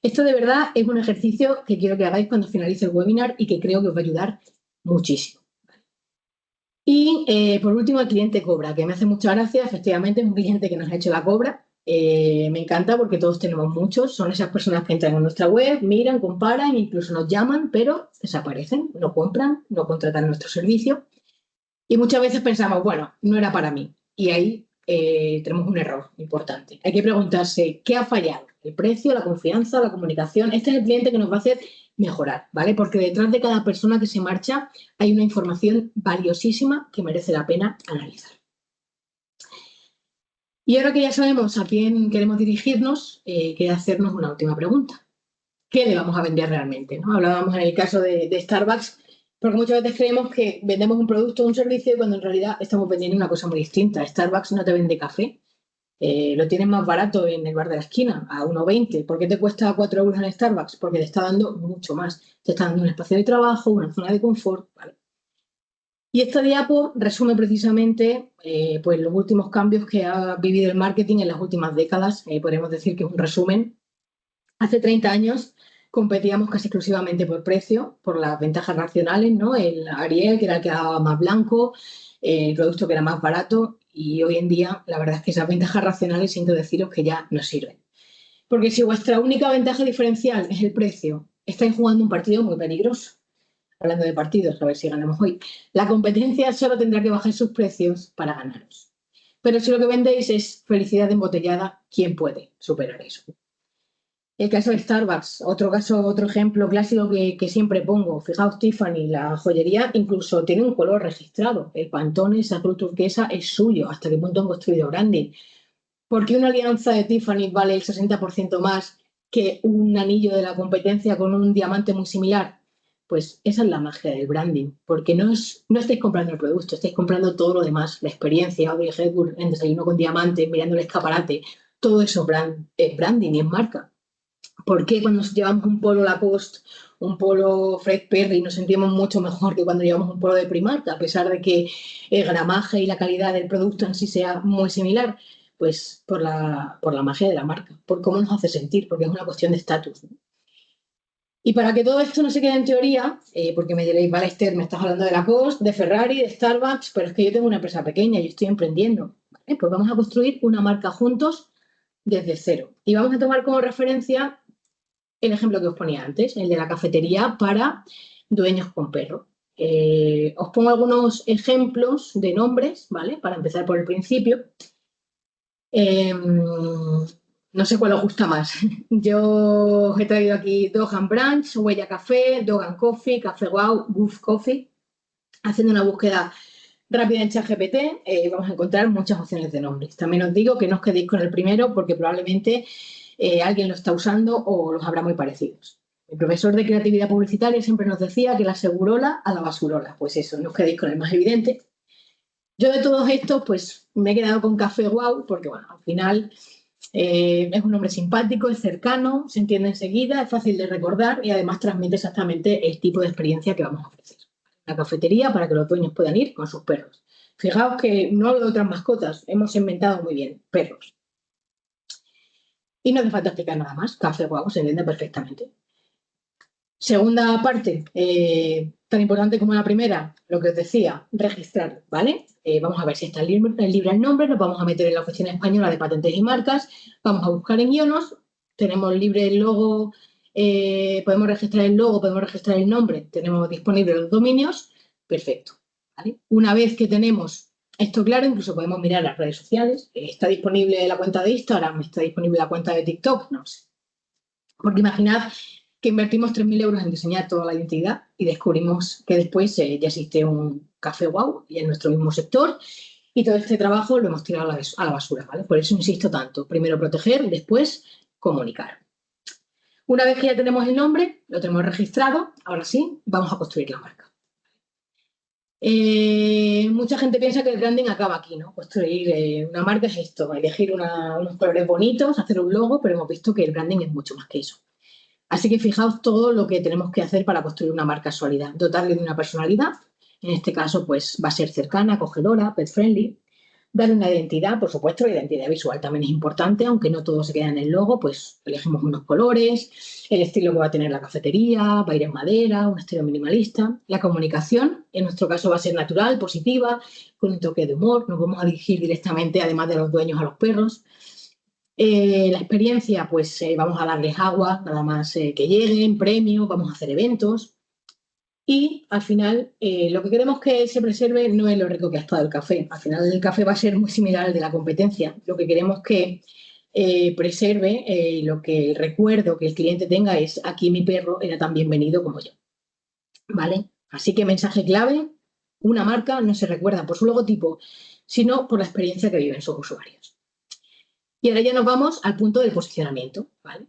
Esto de verdad es un ejercicio que quiero que hagáis cuando finalice el webinar y que creo que os va a ayudar muchísimo. Y por último, el cliente cobra, que me hace mucha gracia. Efectivamente, es un cliente que nos ha hecho la cobra. Me encanta porque todos tenemos muchos. Son esas personas que entran en nuestra web, miran, comparan, incluso nos llaman, pero desaparecen, no compran, no contratan nuestro servicio. Y muchas veces pensamos, bueno, no era para mí. Y ahí tenemos un error importante. Hay que preguntarse, ¿qué ha fallado? ¿El precio, la confianza, la comunicación? Este es el cliente que nos va a hacer mejorar, ¿vale? Porque detrás de cada persona que se marcha hay una información valiosísima que merece la pena analizar. Y ahora que ya sabemos a quién queremos dirigirnos, queda hacernos una última pregunta. ¿Qué le vamos a vender realmente? ¿No? Hablábamos en el caso de Starbucks, porque muchas veces creemos que vendemos un producto o un servicio cuando en realidad estamos vendiendo una cosa muy distinta. Starbucks no te vende café, lo tienes más barato en el bar de la esquina, a 1,20. ¿Por qué te cuesta 4 euros en Starbucks? Porque te está dando mucho más. Te está dando un espacio de trabajo, una zona de confort, ¿vale? Y esta diapo resume precisamente pues los últimos cambios que ha vivido el marketing en las últimas décadas. Podemos decir que es un resumen. Hace 30 años competíamos casi exclusivamente por precio, por las ventajas racionales, ¿no? El Ariel, que era el que daba más blanco, el producto que era más barato, y hoy en día la verdad es que esas ventajas racionales siento deciros que ya no sirven. Porque si vuestra única ventaja diferencial es el precio, estáis jugando un partido muy peligroso. Hablando de partidos, a ver si ganamos hoy. La competencia solo tendrá que bajar sus precios para ganaros. Pero si lo que vendéis es felicidad embotellada, ¿quién puede superar eso? El caso de Starbucks, otro ejemplo clásico que siempre pongo. Fijaos, Tiffany, la joyería incluso tiene un color registrado. El Pantone, esa azul turquesa, es suyo. ¿Hasta qué punto han construido branding? ¿Por qué una alianza de Tiffany vale el 60% más que un anillo de la competencia con un diamante muy similar? Pues esa es la magia del branding, porque no estáis comprando el producto, estáis comprando todo lo demás, la experiencia, Audrey Hepburn en Desayuno con Diamantes, mirando el escaparate, todo eso es branding y es marca. ¿Por qué cuando llevamos un polo Lacoste, un polo Fred Perry, nos sentimos mucho mejor que cuando llevamos un polo de Primark, a pesar de que el gramaje y la calidad del producto en sí sea muy similar? Pues por la magia de la marca, por cómo nos hace sentir, porque es una cuestión de estatus, ¿no? Y para que todo esto no se quede en teoría, porque me diréis, vale, Esther, me estás hablando de Lacoste, de Ferrari, de Starbucks, pero es que yo tengo una empresa pequeña, yo estoy emprendiendo, ¿vale? Pues vamos a construir una marca juntos desde cero. Y vamos a tomar como referencia el ejemplo que os ponía antes, el de la cafetería para dueños con perro. Os pongo algunos ejemplos de nombres, ¿vale? Para empezar por el principio. No sé cuál os gusta más. Yo os he traído aquí Dog and Branch, Huella Café, Dog and Coffee, Café Wow, Goof Coffee, haciendo una búsqueda rápida en ChatGPT, vamos a encontrar muchas opciones de nombres. También os digo que no os quedéis con el primero porque probablemente alguien lo está usando o los habrá muy parecidos. Mi profesor de creatividad publicitaria siempre nos decía que la segurola a la basurola. Pues eso, no os quedéis con el más evidente. Yo de todos estos, pues me he quedado con Café Guau porque, bueno, al final es un nombre simpático, es cercano, se entiende enseguida, es fácil de recordar y además transmite exactamente el tipo de experiencia que vamos a ofrecer. Una cafetería para que los dueños puedan ir con sus perros. Fijaos que no hablo de otras mascotas, hemos inventado muy bien perros. Y no hace falta explicar nada más, Café Guau se entiende perfectamente. Segunda parte, tan importante como la primera, lo que os decía, registrar, ¿vale? Vamos a ver si está libre el nombre, nos vamos a meter en la Oficina Española de Patentes y Marcas, vamos a buscar en IONOS, tenemos libre el logo, podemos registrar el logo, podemos registrar el nombre, tenemos disponibles los dominios, perfecto, ¿vale? Una vez que tenemos esto claro, incluso podemos mirar las redes sociales, está disponible la cuenta de Instagram, está disponible la cuenta de TikTok, no sé. Porque imaginad que invertimos 3.000 euros en diseñar toda la identidad y descubrimos que después ya existe un Café Guau y en nuestro mismo sector y todo este trabajo lo hemos tirado a la basura, ¿vale? Por eso insisto tanto, primero proteger, después comunicar. Una vez que ya tenemos el nombre, lo tenemos registrado, ahora sí, vamos a construir la marca. Mucha gente piensa que el branding acaba aquí, ¿no? Construir una marca es esto, elegir unos colores bonitos, hacer un logo, pero hemos visto que el branding es mucho más que eso. Así que fijaos todo lo que tenemos que hacer para construir una marca sólida. Dotarle de una personalidad, en este caso pues va a ser cercana, acogedora, pet friendly. Darle una identidad, por supuesto, la identidad visual también es importante, aunque no todo se queda en el logo, pues elegimos unos colores, el estilo que va a tener la cafetería, va a ir en madera, un estilo minimalista. La comunicación, en nuestro caso va a ser natural, positiva, con un toque de humor, nos vamos a dirigir directamente, además de los dueños, a los perros. La experiencia, pues vamos a darles agua, nada más que lleguen, premios, vamos a hacer eventos. Y al final, lo que queremos que se preserve no es lo rico que ha estado el café. Al final, el café va a ser muy similar al de la competencia. Lo que queremos que preserve, lo que el recuerdo que el cliente tenga es: aquí mi perro era tan bienvenido como yo. ¿Vale? Así que mensaje clave: una marca no se recuerda por su logotipo, sino por la experiencia que viven sus usuarios. Y ahora ya nos vamos al punto del posicionamiento, ¿vale?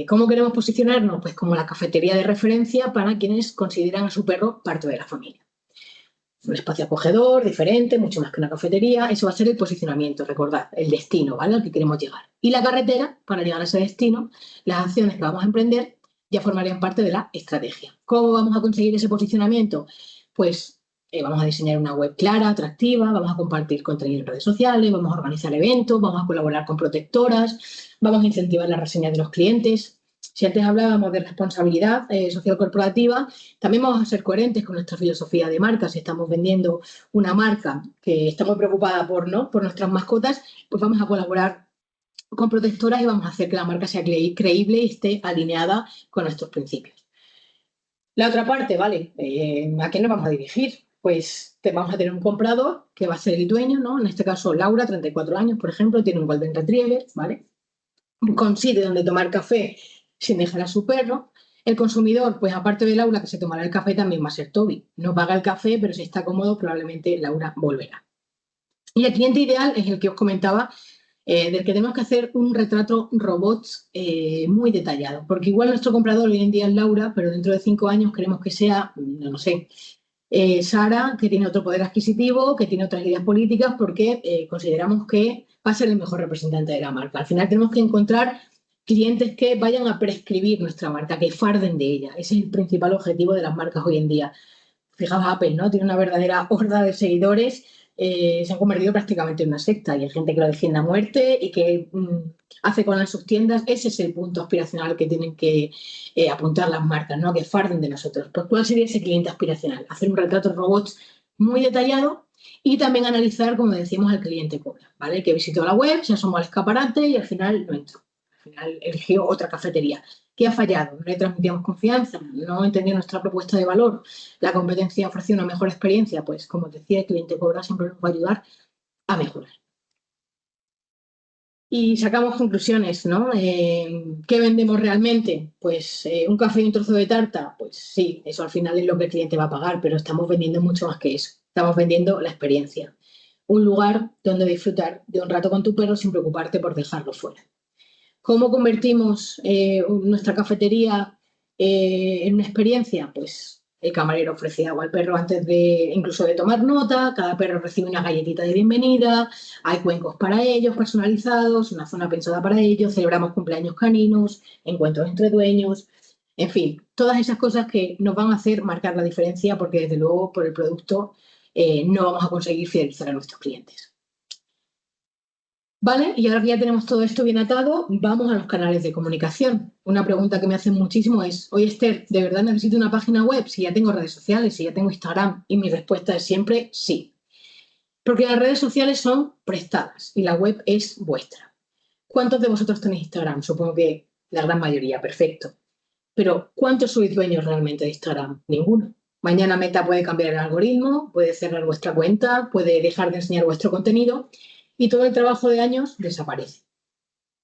¿Cómo queremos posicionarnos? Pues como la cafetería de referencia para quienes consideran a su perro parte de la familia. Un espacio acogedor, diferente, mucho más que una cafetería. Eso va a ser el posicionamiento, recordad, el destino, ¿vale? Al que queremos llegar. Y la carretera, para llegar a ese destino, las acciones que vamos a emprender ya formarían parte de la estrategia. ¿Cómo vamos a conseguir ese posicionamiento? Pues vamos a diseñar una web clara, atractiva, vamos a compartir contenido en redes sociales, vamos a organizar eventos, vamos a colaborar con protectoras, vamos a incentivar las reseñas de los clientes. Si antes hablábamos de responsabilidad social corporativa, también vamos a ser coherentes con nuestra filosofía de marca. Si estamos vendiendo una marca que está muy preocupada por nuestras mascotas, pues vamos a colaborar con protectoras y vamos a hacer que la marca sea creíble y esté alineada con nuestros principios. La otra parte, ¿vale? ¿A quién nos vamos a dirigir? Pues vamos a tener un comprador que va a ser el dueño, ¿no? En este caso, Laura, 34 años, por ejemplo, tiene un Golden Retriever, ¿vale? Con sitio donde tomar café sin dejar a su perro. El consumidor, pues aparte de Laura, que se tomará el café, también va a ser Toby. No paga el café, pero si está cómodo, probablemente Laura volverá. Y el cliente ideal es el que os comentaba, del que tenemos que hacer un retrato robots muy detallado. Porque igual nuestro comprador hoy en día es Laura, pero dentro de 5 años queremos que sea, no sé, Sara, que tiene otro poder adquisitivo, que tiene otras ideas políticas, porque consideramos que va a ser el mejor representante de la marca. Al final tenemos que encontrar clientes que vayan a prescribir nuestra marca, que farden de ella. Ese es el principal objetivo de las marcas hoy en día. Fijaos, Apple, ¿no? Tiene una verdadera horda de seguidores, se han convertido prácticamente en una secta y hay gente que lo defiende a muerte y que hace cola en sus tiendas. Ese es el punto aspiracional que tienen que apuntar las marcas, ¿no? Que farden de nosotros. Pues, ¿cuál sería ese cliente aspiracional? Hacer un retrato de robots muy detallado y también analizar, como decíamos, al cliente cobra, ¿vale? Que visitó la web, se asomó al escaparate y al final no entró. Al final eligió otra cafetería. ¿Qué ha fallado? No le transmitíamos confianza, no entendió nuestra propuesta de valor, la competencia ofreció una mejor experiencia. Pues, como decía, el cliente cobra siempre nos va a ayudar a mejorar. Y sacamos conclusiones, ¿no? ¿Qué vendemos realmente? Pues un café y un trozo de tarta, pues sí, eso al final es lo que el cliente va a pagar, pero estamos vendiendo mucho más que eso. Estamos vendiendo la experiencia. Un lugar donde disfrutar de un rato con tu perro sin preocuparte por dejarlo fuera. ¿Cómo convertimos nuestra cafetería en una experiencia? Pues el camarero ofrece agua al perro antes de incluso de tomar nota, cada perro recibe una galletita de bienvenida, hay cuencos para ellos personalizados, una zona pensada para ellos, celebramos cumpleaños caninos, encuentros entre dueños, en fin, todas esas cosas que nos van a hacer marcar la diferencia porque desde luego por el producto no vamos a conseguir fidelizar a nuestros clientes. Vale, y ahora que ya tenemos todo esto bien atado, vamos a los canales de comunicación. Una pregunta que me hacen muchísimo es, oye Esther, ¿de verdad necesito una página web si ya tengo redes sociales, si ya tengo Instagram? Y mi respuesta es siempre sí. Porque las redes sociales son prestadas y la web es vuestra. ¿Cuántos de vosotros tenéis Instagram? Supongo que la gran mayoría, perfecto. Pero ¿cuántos sois dueños realmente de Instagram? Ninguno. Mañana Meta puede cambiar el algoritmo, puede cerrar vuestra cuenta, puede dejar de enseñar vuestro contenido y todo el trabajo de años desaparece.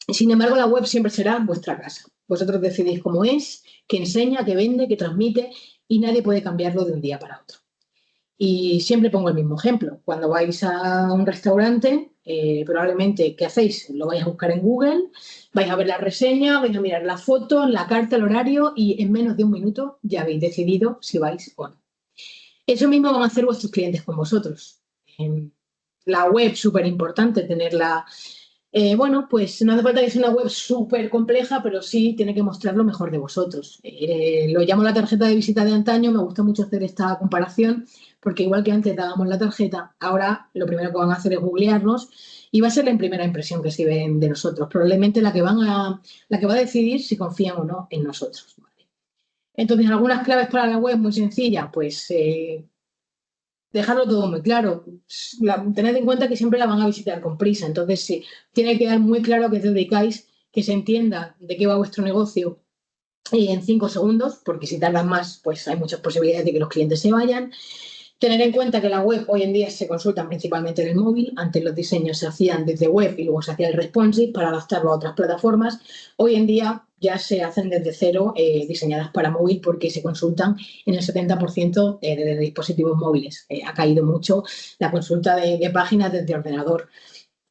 Sin embargo, la web siempre será vuestra casa. Vosotros decidís cómo es, qué enseña, qué vende, qué transmite y nadie puede cambiarlo de un día para otro. Y siempre pongo el mismo ejemplo. Cuando vais a un restaurante, probablemente, ¿qué hacéis? Lo vais a buscar en Google, vais a ver la reseña, vais a mirar la foto, la carta, el horario y en menos de un minuto ya habéis decidido si vais o no. Eso mismo van a hacer vuestros clientes con vosotros. La web, súper importante tenerla. Bueno, pues no hace falta que sea una web súper compleja, pero sí tiene que mostrar lo mejor de vosotros. Lo llamo la tarjeta de visita de antaño, me gusta mucho hacer esta comparación, porque igual que antes dábamos la tarjeta, ahora lo primero que van a hacer es googlearnos y va a ser la primera impresión que se ven de nosotros, probablemente la que va a decidir si confían o no en nosotros. ¿Vale? Entonces, algunas claves para la web muy sencillas, pues dejarlo todo muy claro. Tened en cuenta que siempre la van a visitar con prisa, entonces sí, tiene que quedar muy claro a qué os dedicáis, que se entienda de qué va vuestro negocio en 5 segundos, porque si tardan más, pues hay muchas posibilidades de que los clientes se vayan. Tener en cuenta que la web hoy en día se consultan principalmente en el móvil. Antes los diseños se hacían desde web y luego se hacía el responsive para adaptarlo a otras plataformas. Hoy en día ya se hacen desde cero diseñadas para móvil porque se consultan en el 70% de dispositivos móviles. Ha caído mucho la consulta de páginas desde ordenador.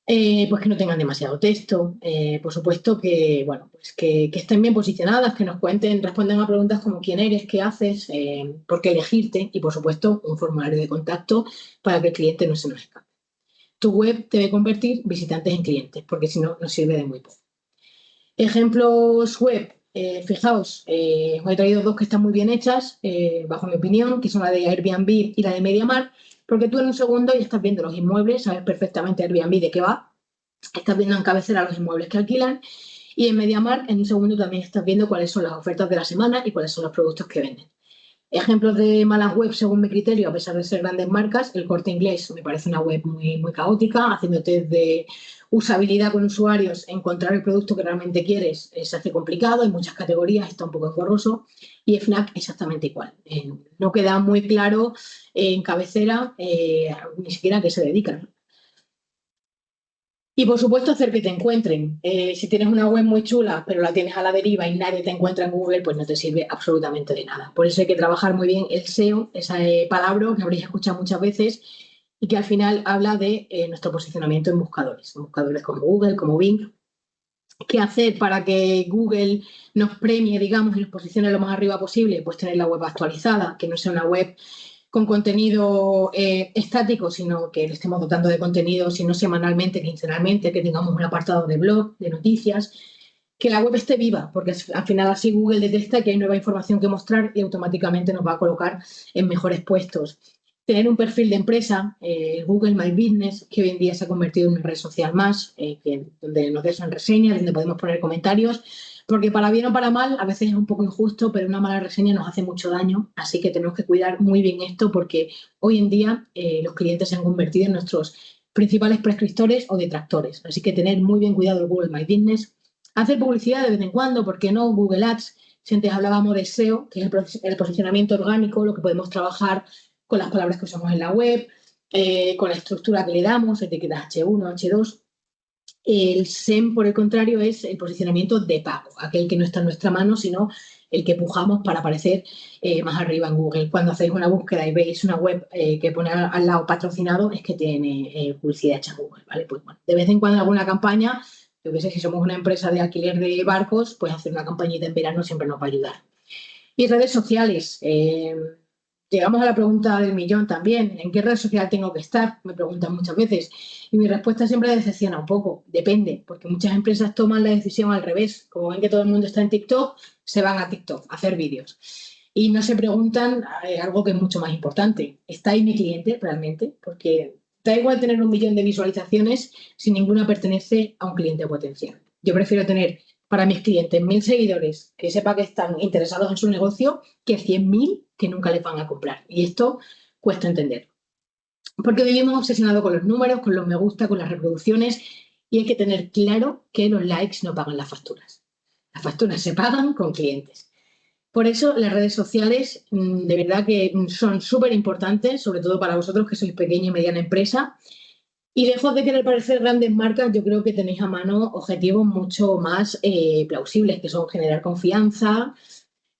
Pues que no tengan demasiado texto, por supuesto que, bueno, pues que estén bien posicionadas, que nos cuenten, respondan a preguntas como quién eres, qué haces, por qué elegirte y, por supuesto, un formulario de contacto para que el cliente no se nos escape. Tu web debe convertir visitantes en clientes, porque si no, nos sirve de muy poco. Ejemplos web, fijaos, os he traído dos que están muy bien hechas, bajo mi opinión, que son la de Airbnb y la de MediaMarkt, porque tú en un segundo ya estás viendo los inmuebles, sabes perfectamente Airbnb de qué va, estás viendo en cabecera los inmuebles que alquilan y en MediaMarkt en un segundo también estás viendo cuáles son las ofertas de la semana y cuáles son los productos que venden. Ejemplos de malas webs según mi criterio, a pesar de ser grandes marcas, el Corte Inglés me parece una web muy, muy caótica, haciendo test de usabilidad con usuarios, encontrar el producto que realmente quieres se hace complicado, hay muchas categorías, está un poco engorroso y FNAC exactamente igual. No queda muy claro en cabecera ni siquiera a qué se dedican. Y por supuesto hacer que te encuentren. Si tienes una web muy chula pero la tienes a la deriva y nadie te encuentra en Google, pues no te sirve absolutamente de nada. Por eso hay que trabajar muy bien el SEO, ese palabra que habréis escuchado muchas veces y que al final habla de nuestro posicionamiento en buscadores como Google, como Bing. ¿Qué hacer para que Google nos premie, digamos, y nos posicione lo más arriba posible? Pues tener la web actualizada, que no sea una web con contenido estático, sino que le estemos dotando de contenido, si no semanalmente, quincenalmente, que tengamos un apartado de blog, de noticias, que la web esté viva, porque al final así Google detecta que hay nueva información que mostrar y automáticamente nos va a colocar en mejores puestos. Tener un perfil de empresa, Google My Business, que hoy en día se ha convertido en una red social más, donde nos dejan reseñas, donde podemos poner comentarios, porque para bien o para mal, a veces es un poco injusto, pero una mala reseña nos hace mucho daño, así que tenemos que cuidar muy bien esto porque hoy en día los clientes se han convertido en nuestros principales prescriptores o detractores, así que tener muy bien cuidado el Google My Business, hacer publicidad de vez en cuando, ¿por qué no? Google Ads, si antes hablábamos de SEO, que es el posicionamiento orgánico, lo que podemos trabajar con las palabras que usamos en la web, con la estructura que le damos, etiquetas H1, H2, El SEM, por el contrario, es el posicionamiento de pago, aquel que no está en nuestra mano, sino el que pujamos para aparecer más arriba en Google. Cuando hacéis una búsqueda y veis una web que pone al lado patrocinado, es que tiene publicidad hecha en Google, ¿vale? Pues bueno, de vez en cuando alguna campaña, yo qué sé, si somos una empresa de alquiler de barcos, pues hacer una campañita en verano siempre nos va a ayudar. Y redes sociales. Llegamos a la pregunta del millón también. ¿En qué red social tengo que estar? Me preguntan muchas veces. Y mi respuesta siempre decepciona un poco. Depende, porque muchas empresas toman la decisión al revés. Como ven que todo el mundo está en TikTok, se van a TikTok a hacer vídeos. Y no se preguntan algo que es mucho más importante. ¿Está ahí mi cliente realmente? Porque da igual tener 1 millón de visualizaciones si ninguna pertenece a un cliente potencial. Yo prefiero tener para mis clientes 1.000 seguidores que sepa que están interesados en su negocio que 100.000 que nunca les van a comprar. Y esto cuesta entender. Porque vivimos obsesionados con los números, con los me gusta, con las reproducciones y hay que tener claro que los likes no pagan las facturas. Las facturas se pagan con clientes. Por eso las redes sociales de verdad que son súper importantes, sobre todo para vosotros que sois pequeña y mediana empresa. Y lejos de querer parecer grandes marcas, yo creo que tenéis a mano objetivos mucho más plausibles, que son generar confianza,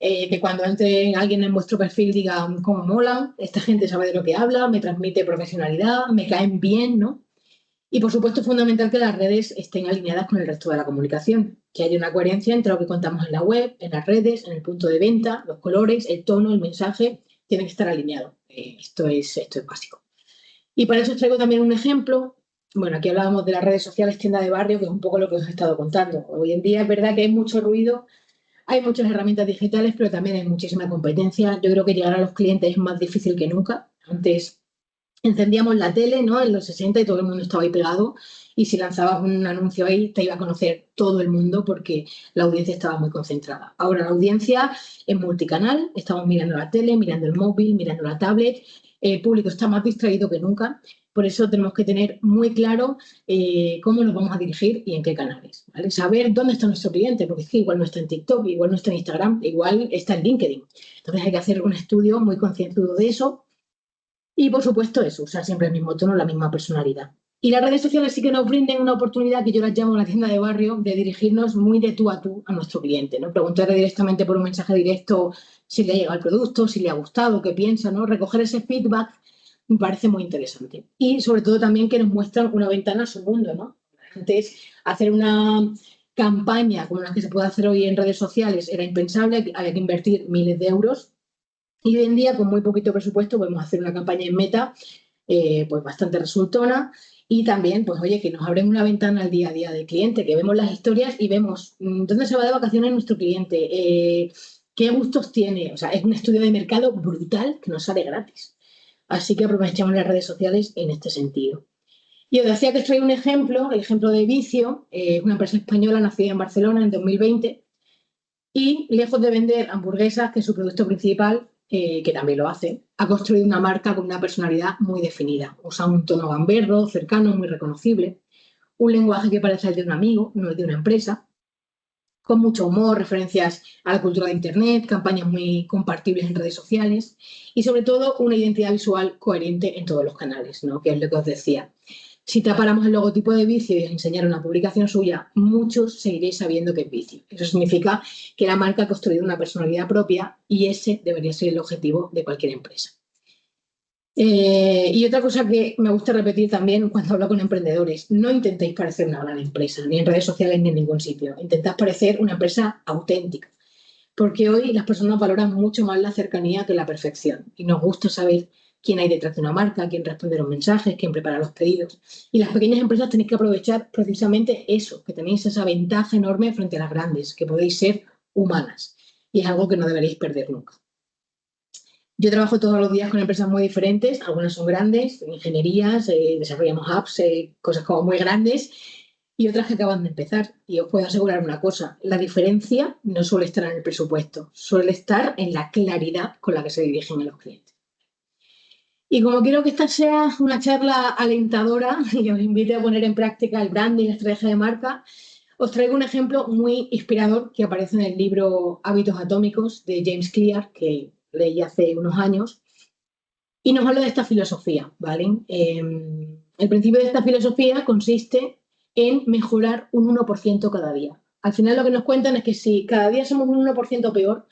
que cuando entre alguien en vuestro perfil diga cómo mola, esta gente sabe de lo que habla, me transmite profesionalidad, me caen bien, ¿no? Y por supuesto es fundamental que las redes estén alineadas con el resto de la comunicación, que haya una coherencia entre lo que contamos en la web, en las redes, en el punto de venta, los colores, el tono, el mensaje, tienen que estar alineados. Esto es básico. Y para eso os traigo también un ejemplo. Bueno, aquí hablábamos de las redes sociales, tienda de barrio, que es un poco lo que os he estado contando. Hoy en día es verdad que hay mucho ruido, hay muchas herramientas digitales, pero también hay muchísima competencia. Yo creo que llegar a los clientes es más difícil que nunca. Antes encendíamos la tele, ¿no? En los 60 y todo el mundo estaba ahí pegado. Y si lanzabas un anuncio ahí, te iba a conocer todo el mundo porque la audiencia estaba muy concentrada. Ahora la audiencia es multicanal, estamos mirando la tele, mirando el móvil, mirando la tablet. El público está más distraído que nunca. Por eso tenemos que tener muy claro cómo nos vamos a dirigir y en qué canales, ¿vale? Saber dónde está nuestro cliente, porque es que igual no está en TikTok, igual no está en Instagram, igual está en LinkedIn. Entonces hay que hacer un estudio muy concienzudo de eso. Y por supuesto eso, usar siempre el mismo tono, la misma personalidad. Y las redes sociales sí que nos brinden una oportunidad que yo las llamo la tienda de barrio, de dirigirnos muy de tú a tú a nuestro cliente, ¿no? Preguntarle directamente por un mensaje directo si le ha llegado el producto, si le ha gustado, qué piensa, ¿no? Recoger ese feedback me parece muy interesante. Y sobre todo también que nos muestran una ventana a su mundo, ¿no? Antes hacer una campaña como la que se puede hacer hoy en redes sociales era impensable, había que invertir miles de euros. Y hoy en día, con muy poquito presupuesto, podemos hacer una campaña en Meta pues bastante resultona y también, pues oye, que nos abren una ventana al día a día del cliente, que vemos las historias y vemos dónde se va de vacaciones nuestro cliente, qué gustos tiene. O sea, es un estudio de mercado brutal que nos sale gratis. Así que aprovechamos las redes sociales en este sentido. Y os decía que os traigo un ejemplo, el ejemplo de Vicio, una empresa española nacida en Barcelona en 2020 y lejos de vender hamburguesas, que es su producto principal, que también lo hace, ha construido una marca con una personalidad muy definida. Usa un tono gamberro, cercano, muy reconocible, un lenguaje que parece el de un amigo, no el de una empresa, con mucho humor, referencias a la cultura de Internet, campañas muy compartibles en redes sociales y sobre todo una identidad visual coherente en todos los canales, ¿no? Que es lo que os decía. Si tapáramos el logotipo de Vicio y os enseñara una publicación suya, muchos seguiréis sabiendo que es Vicio. Eso significa que la marca ha construido una personalidad propia y ese debería ser el objetivo de cualquier empresa. Y otra cosa que me gusta repetir también cuando hablo con emprendedores, no intentéis parecer una gran empresa, ni en redes sociales ni en ningún sitio. Intentad parecer una empresa auténtica, porque hoy las personas valoran mucho más la cercanía que la perfección y nos gusta saber quién hay detrás de una marca, quién responde los mensajes, quién prepara los pedidos. Y las pequeñas empresas tenéis que aprovechar precisamente eso, que tenéis esa ventaja enorme frente a las grandes, que podéis ser humanas. Y es algo que no deberéis perder nunca. Yo trabajo todos los días con empresas muy diferentes, algunas son grandes, ingenierías, desarrollamos apps, cosas como muy grandes, y otras que acaban de empezar. Y os puedo asegurar una cosa, la diferencia no suele estar en el presupuesto, suele estar en la claridad con la que se dirigen a los clientes. Y como quiero que esta sea una charla alentadora y os invite a poner en práctica el branding y la estrategia de marca, os traigo un ejemplo muy inspirador que aparece en el libro Hábitos Atómicos de James Clear, que leí hace unos años, y nos habla de esta filosofía, ¿vale? El principio de esta filosofía consiste en mejorar un 1% cada día. Al final lo que nos cuentan es que si cada día somos un 1% peor,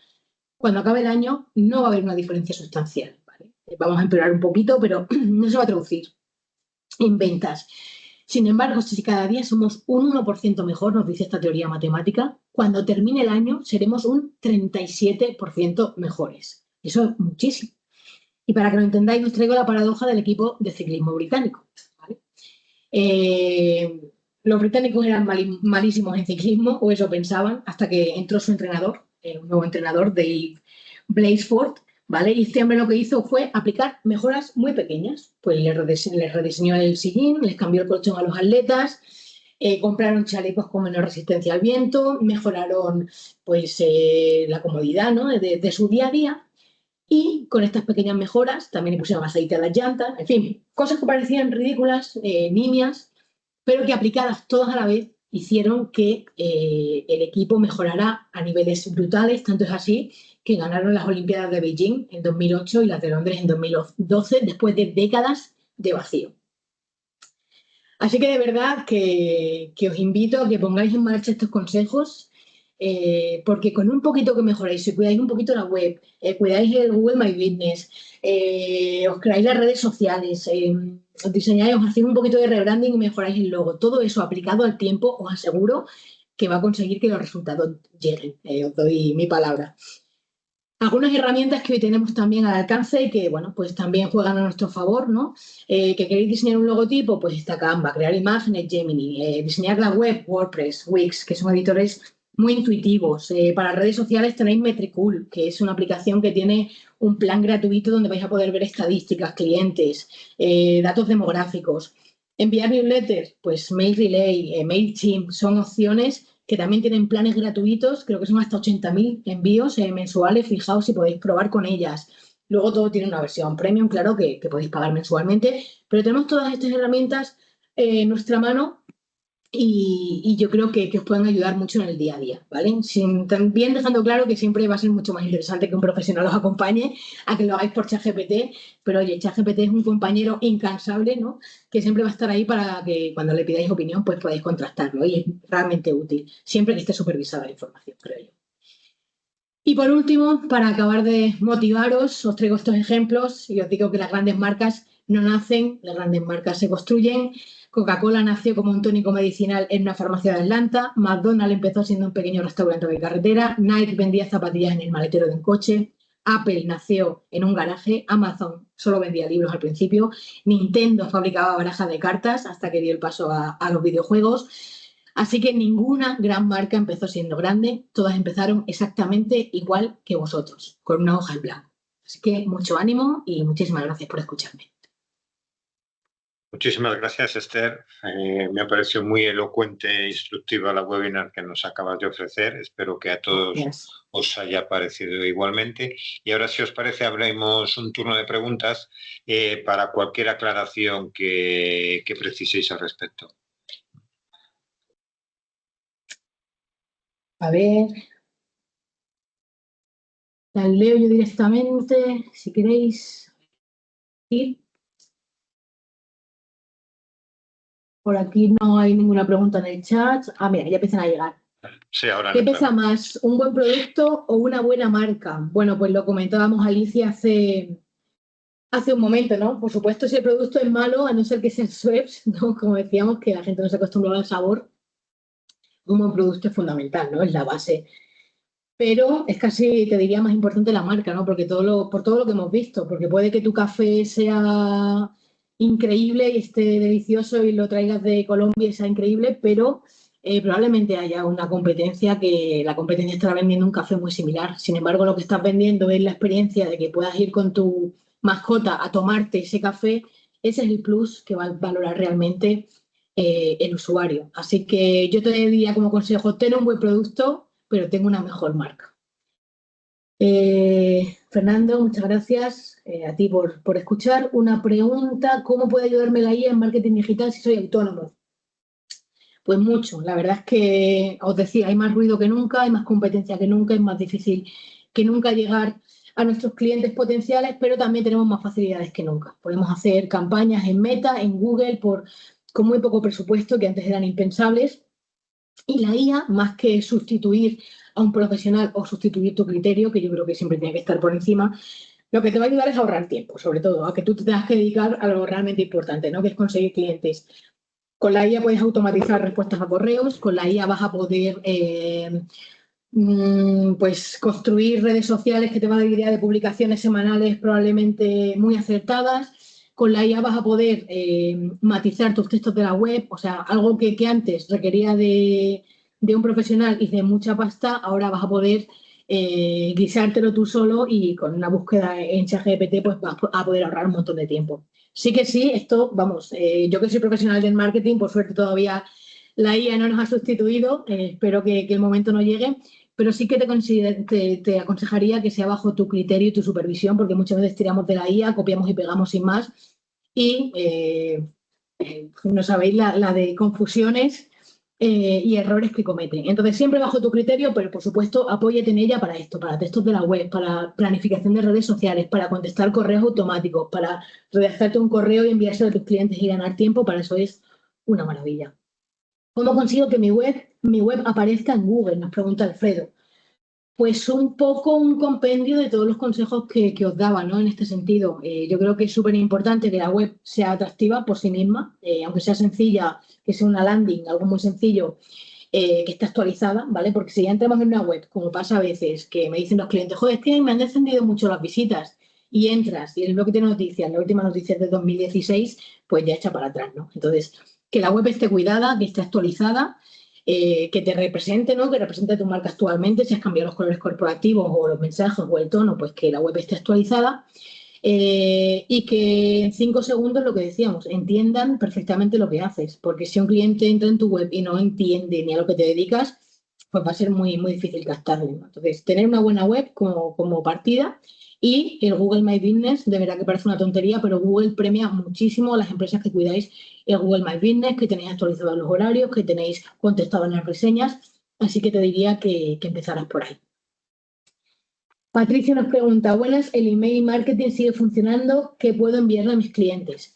cuando acabe el año no va a haber una diferencia sustancial, ¿vale? Vamos a empeorar un poquito, pero no se va a traducir en ventas. Sin embargo, si cada día somos un 1% mejor, nos dice esta teoría matemática, cuando termine el año seremos un 37% mejores. Eso es muchísimo. Y para que lo entendáis, os traigo la paradoja del equipo de ciclismo británico, ¿vale? Los británicos eran malísimos en ciclismo, o eso pensaban, hasta que entró su entrenador, un nuevo entrenador, Dave Blaceford, ¿vale? Y este hombre lo que hizo fue aplicar mejoras muy pequeñas. Pues les rediseñó el sillín, les cambió el colchón a los atletas, compraron chalecos con menor resistencia al viento, mejoraron pues la comodidad, ¿no?, de su día a día. Y con estas pequeñas mejoras también le pusieron aceite a las llantas, en fin, cosas que parecían ridículas, nimias, pero que aplicadas todas a la vez hicieron que el equipo mejorara a niveles brutales. Tanto es así que ganaron las Olimpiadas de Beijing en 2008 y las de Londres en 2012, después de décadas de vacío. Así que de verdad que os invito a que pongáis en marcha estos consejos, porque con un poquito que mejoráis, si cuidáis un poquito la web, cuidáis el Google My Business, os creáis las redes sociales, os diseñáis, os hacéis un poquito de rebranding y mejoráis el logo, todo eso aplicado al tiempo, os aseguro que va a conseguir que los resultados lleguen. Os doy mi palabra. Algunas herramientas que hoy tenemos también al alcance y que, bueno, pues también juegan a nuestro favor, ¿no? Que queréis diseñar un logotipo, pues está Canva, crear imágenes, Gemini, diseñar la web, WordPress, Wix, que son editores muy intuitivos. Para redes sociales tenéis Metricool, que es una aplicación que tiene un plan gratuito donde vais a poder ver estadísticas, clientes, datos demográficos. Enviar newsletters, pues MailRelay, MailChimp, son opciones que también tienen planes gratuitos, creo que son hasta 80.000 envíos mensuales, fijaos si podéis probar con ellas. Luego todo tiene una versión premium, claro, que podéis pagar mensualmente, pero tenemos todas estas herramientas en nuestra mano y yo creo que os pueden ayudar mucho en el día a día, ¿vale? También dejando claro que siempre va a ser mucho más interesante que un profesional os acompañe a que lo hagáis por ChatGPT, pero oye, ChatGPT es un compañero incansable, ¿no?, que siempre va a estar ahí para que cuando le pidáis opinión pues podáis contrastarlo y es realmente útil, siempre que esté supervisada la información, creo yo. Y por último, para acabar de motivaros, os traigo estos ejemplos y os digo que las grandes marcas no nacen, las grandes marcas se construyen. Coca-Cola nació como un tónico medicinal en una farmacia de Atlanta, McDonald's empezó siendo un pequeño restaurante de carretera, Nike vendía zapatillas en el maletero de un coche, Apple nació en un garaje, Amazon solo vendía libros al principio, Nintendo fabricaba barajas de cartas hasta que dio el paso a los videojuegos. Así que ninguna gran marca empezó siendo grande, todas empezaron exactamente igual que vosotros, con una hoja en blanco. Así que mucho ánimo y muchísimas gracias por escucharme. Muchísimas gracias, Esther. Me ha parecido muy elocuente e instructiva la webinar que nos acabas de ofrecer. Espero que a todos os haya parecido igualmente. Y ahora, si os parece, abrimos un turno de preguntas para cualquier aclaración que preciséis al respecto. A ver, las leo yo directamente, si queréis ir. Por aquí no hay ninguna pregunta en el chat. Ah, mira, ya empiezan a llegar. Sí, ahora ¿Qué pesa más, un buen producto o una buena marca? Bueno, pues lo comentábamos, Alicia, hace un momento, ¿no? Por supuesto, si el producto es malo, a no ser que sea Schweppes, ¿no?, como decíamos, que la gente no se acostumbraba al sabor, un buen producto es fundamental, ¿no? Es la base. Pero es casi, te diría, más importante la marca, ¿no? Porque por todo lo que hemos visto, porque puede que tu café sea increíble y esté delicioso y lo traigas de Colombia y sea increíble, pero probablemente haya una competencia que la competencia estará vendiendo un café muy similar. Sin embargo, lo que estás vendiendo es la experiencia de que puedas ir con tu mascota a tomarte ese café. Ese es el plus que va a valorar realmente el usuario. Así que yo te diría como consejo, ten un buen producto, pero tengo una mejor marca. Fernando, muchas gracias a ti por escuchar. Una pregunta, ¿cómo puede ayudarme la IA en marketing digital si soy autónomo? Pues mucho, la verdad es que os decía, hay más ruido que nunca, hay más competencia que nunca, es más difícil que nunca llegar a nuestros clientes potenciales, pero también tenemos más facilidades que nunca. Podemos hacer campañas en Meta, en Google, por con muy poco presupuesto, que antes eran impensables. Y la IA, más que sustituir a un profesional o sustituir tu criterio, que yo creo que siempre tiene que estar por encima, lo que te va a ayudar es a ahorrar tiempo, sobre todo, a que tú te tengas que dedicar a lo realmente importante, ¿no? Que es conseguir clientes. Con la IA puedes automatizar respuestas a correos, con la IA vas a poder pues construir redes sociales que te van a dar idea de publicaciones semanales probablemente muy acertadas. Con la IA vas a poder matizar tus textos de la web, o sea, algo que antes requería de un profesional y de mucha pasta, ahora vas a poder guisártelo tú solo y con una búsqueda en ChatGPT pues vas a poder ahorrar un montón de tiempo. Sí que sí, esto, vamos, yo que soy profesional del marketing, por suerte todavía la IA no nos ha sustituido, espero que el momento no llegue, pero sí que te aconsejaría que sea bajo tu criterio y tu supervisión, porque muchas veces tiramos de la IA, copiamos y pegamos sin más, y no sabéis la de confusiones y errores que cometen. Entonces, siempre bajo tu criterio, pero por supuesto, apóyate en ella para esto, para textos de la web, para planificación de redes sociales, para contestar correos automáticos, para redactarte un correo y enviárselo a tus clientes y ganar tiempo, para eso es una maravilla. ¿Cómo consigo que mi web aparezca en Google? Nos pregunta Alfredo. Pues un poco un compendio de todos los consejos que os daba, ¿no? En este sentido, yo creo que es súper importante que la web sea atractiva por sí misma, aunque sea sencilla, que sea una landing, algo muy sencillo, que esté actualizada, ¿vale? Porque si ya entramos en una web, como pasa a veces, que me dicen los clientes, joder, es que me han descendido mucho las visitas, y entras y el bloque de noticias, la última noticia es de 2016, pues ya echa para atrás, ¿no? Entonces, que la web esté cuidada, que esté actualizada, que te represente, ¿no? Que represente tu marca actualmente, si has cambiado los colores corporativos o los mensajes o el tono, pues que la web esté actualizada y que en 5 segundos, lo que decíamos, entiendan perfectamente lo que haces, porque si un cliente entra en tu web y no entiende ni a lo que te dedicas, pues va a ser muy, muy difícil captarle, ¿no? Entonces, tener una buena web como partida y el Google My Business, de verdad que parece una tontería, pero Google premia muchísimo a las empresas que cuidáis el Google My Business, que tenéis actualizados los horarios, que tenéis contestado en las reseñas, así que te diría que empezaras por ahí. Patricia nos pregunta, buenas, ¿el email marketing sigue funcionando? ¿Qué puedo enviarle a mis clientes?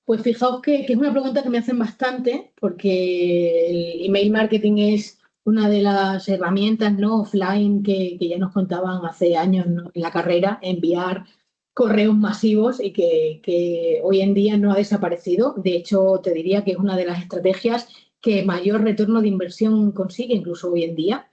Pues fijaos que es una pregunta que me hacen bastante, porque el email marketing es una de las herramientas no offline que ya nos contaban hace años, ¿no? En la carrera, enviar correos masivos y que hoy en día no ha desaparecido. De hecho, te diría que es una de las estrategias que mayor retorno de inversión consigue, incluso hoy en día.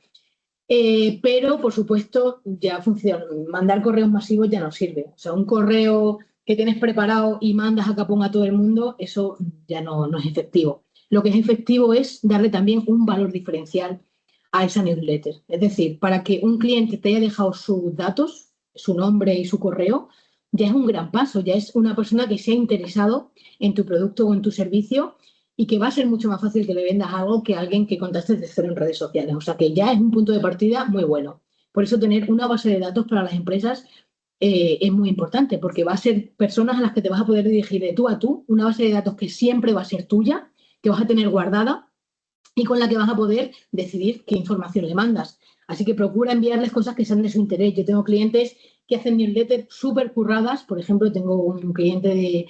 Pero, por supuesto, ya funciona. Mandar correos masivos ya no sirve. O sea, un correo que tienes preparado y mandas a capón a todo el mundo, eso ya no es efectivo. Lo que es efectivo es darle también un valor diferencial a esa newsletter. Es decir, para que un cliente te haya dejado sus datos, su nombre y su correo, ya es un gran paso, ya es una persona que se ha interesado en tu producto o en tu servicio y que va a ser mucho más fácil que le vendas algo que a alguien que contactes de cero en redes sociales. O sea que ya es un punto de partida muy bueno. Por eso tener una base de datos para las empresas es muy importante, porque va a ser personas a las que te vas a poder dirigir de tú a tú, una base de datos que siempre va a ser tuya, que vas a tener guardada y con la que vas a poder decidir qué información le mandas. Así que procura enviarles cosas que sean de su interés. Yo tengo clientes que hacen newsletters súper curradas. Por ejemplo, tengo un cliente de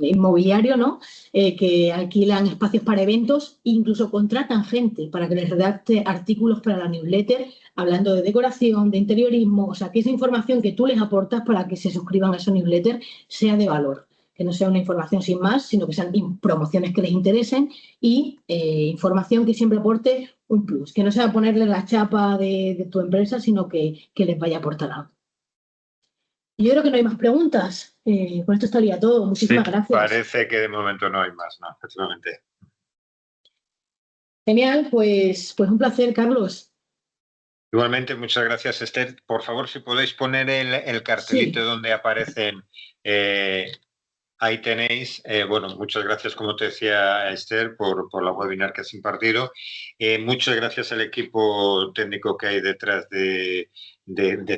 inmobiliario, ¿no? Que alquilan espacios para eventos, incluso contratan gente para que les redacte artículos para la newsletter, hablando de decoración, de interiorismo, o sea, que esa información que tú les aportas para que se suscriban a esa newsletter sea de valor, que no sea una información sin más, sino que sean promociones que les interesen y información que siempre aporte un plus, que no sea ponerle la chapa de tu empresa, sino que les vaya a aportar algo. Yo creo que no hay más preguntas. Con esto estaría todo. Muchísimas gracias. Parece que de momento no hay más, ¿no? Efectivamente. Genial, pues un placer, Carlos. Igualmente, muchas gracias, Esther. Por favor, si podéis poner el cartelito Sí. donde aparecen, ahí tenéis. Bueno, muchas gracias, como te decía Esther, por la webinar que has impartido. Muchas gracias al equipo técnico que hay detrás de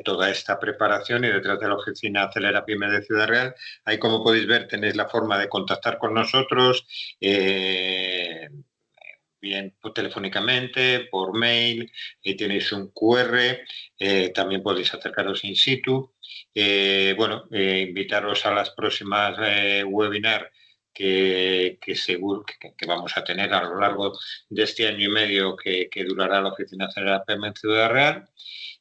toda esta preparación y detrás de la oficina Acelera Pyme de Ciudad Real. Ahí, como podéis ver, tenéis la forma de contactar con nosotros, bien telefónicamente, por mail, tenéis un QR, también podéis acercaros in situ. Invitaros a las próximas webinar seguro que vamos a tener a lo largo de este año y medio que durará la Oficina CELERAPIM en Ciudad Real.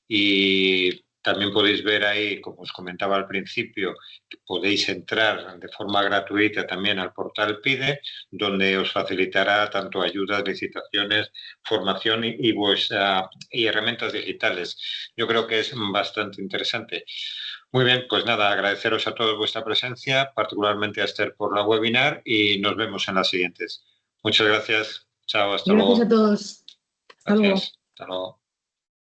Y también podéis ver ahí, como os comentaba al principio, que podéis entrar de forma gratuita también al portal PIDE, donde os facilitará tanto ayudas, licitaciones, formación y herramientas digitales. Yo creo que es bastante interesante. Muy bien, pues nada, agradeceros a todos vuestra presencia, particularmente a Esther por la webinar, y nos vemos en las siguientes. Muchas gracias. Chao, hasta luego. Gracias a todos. Hasta luego. Gracias. Hasta luego.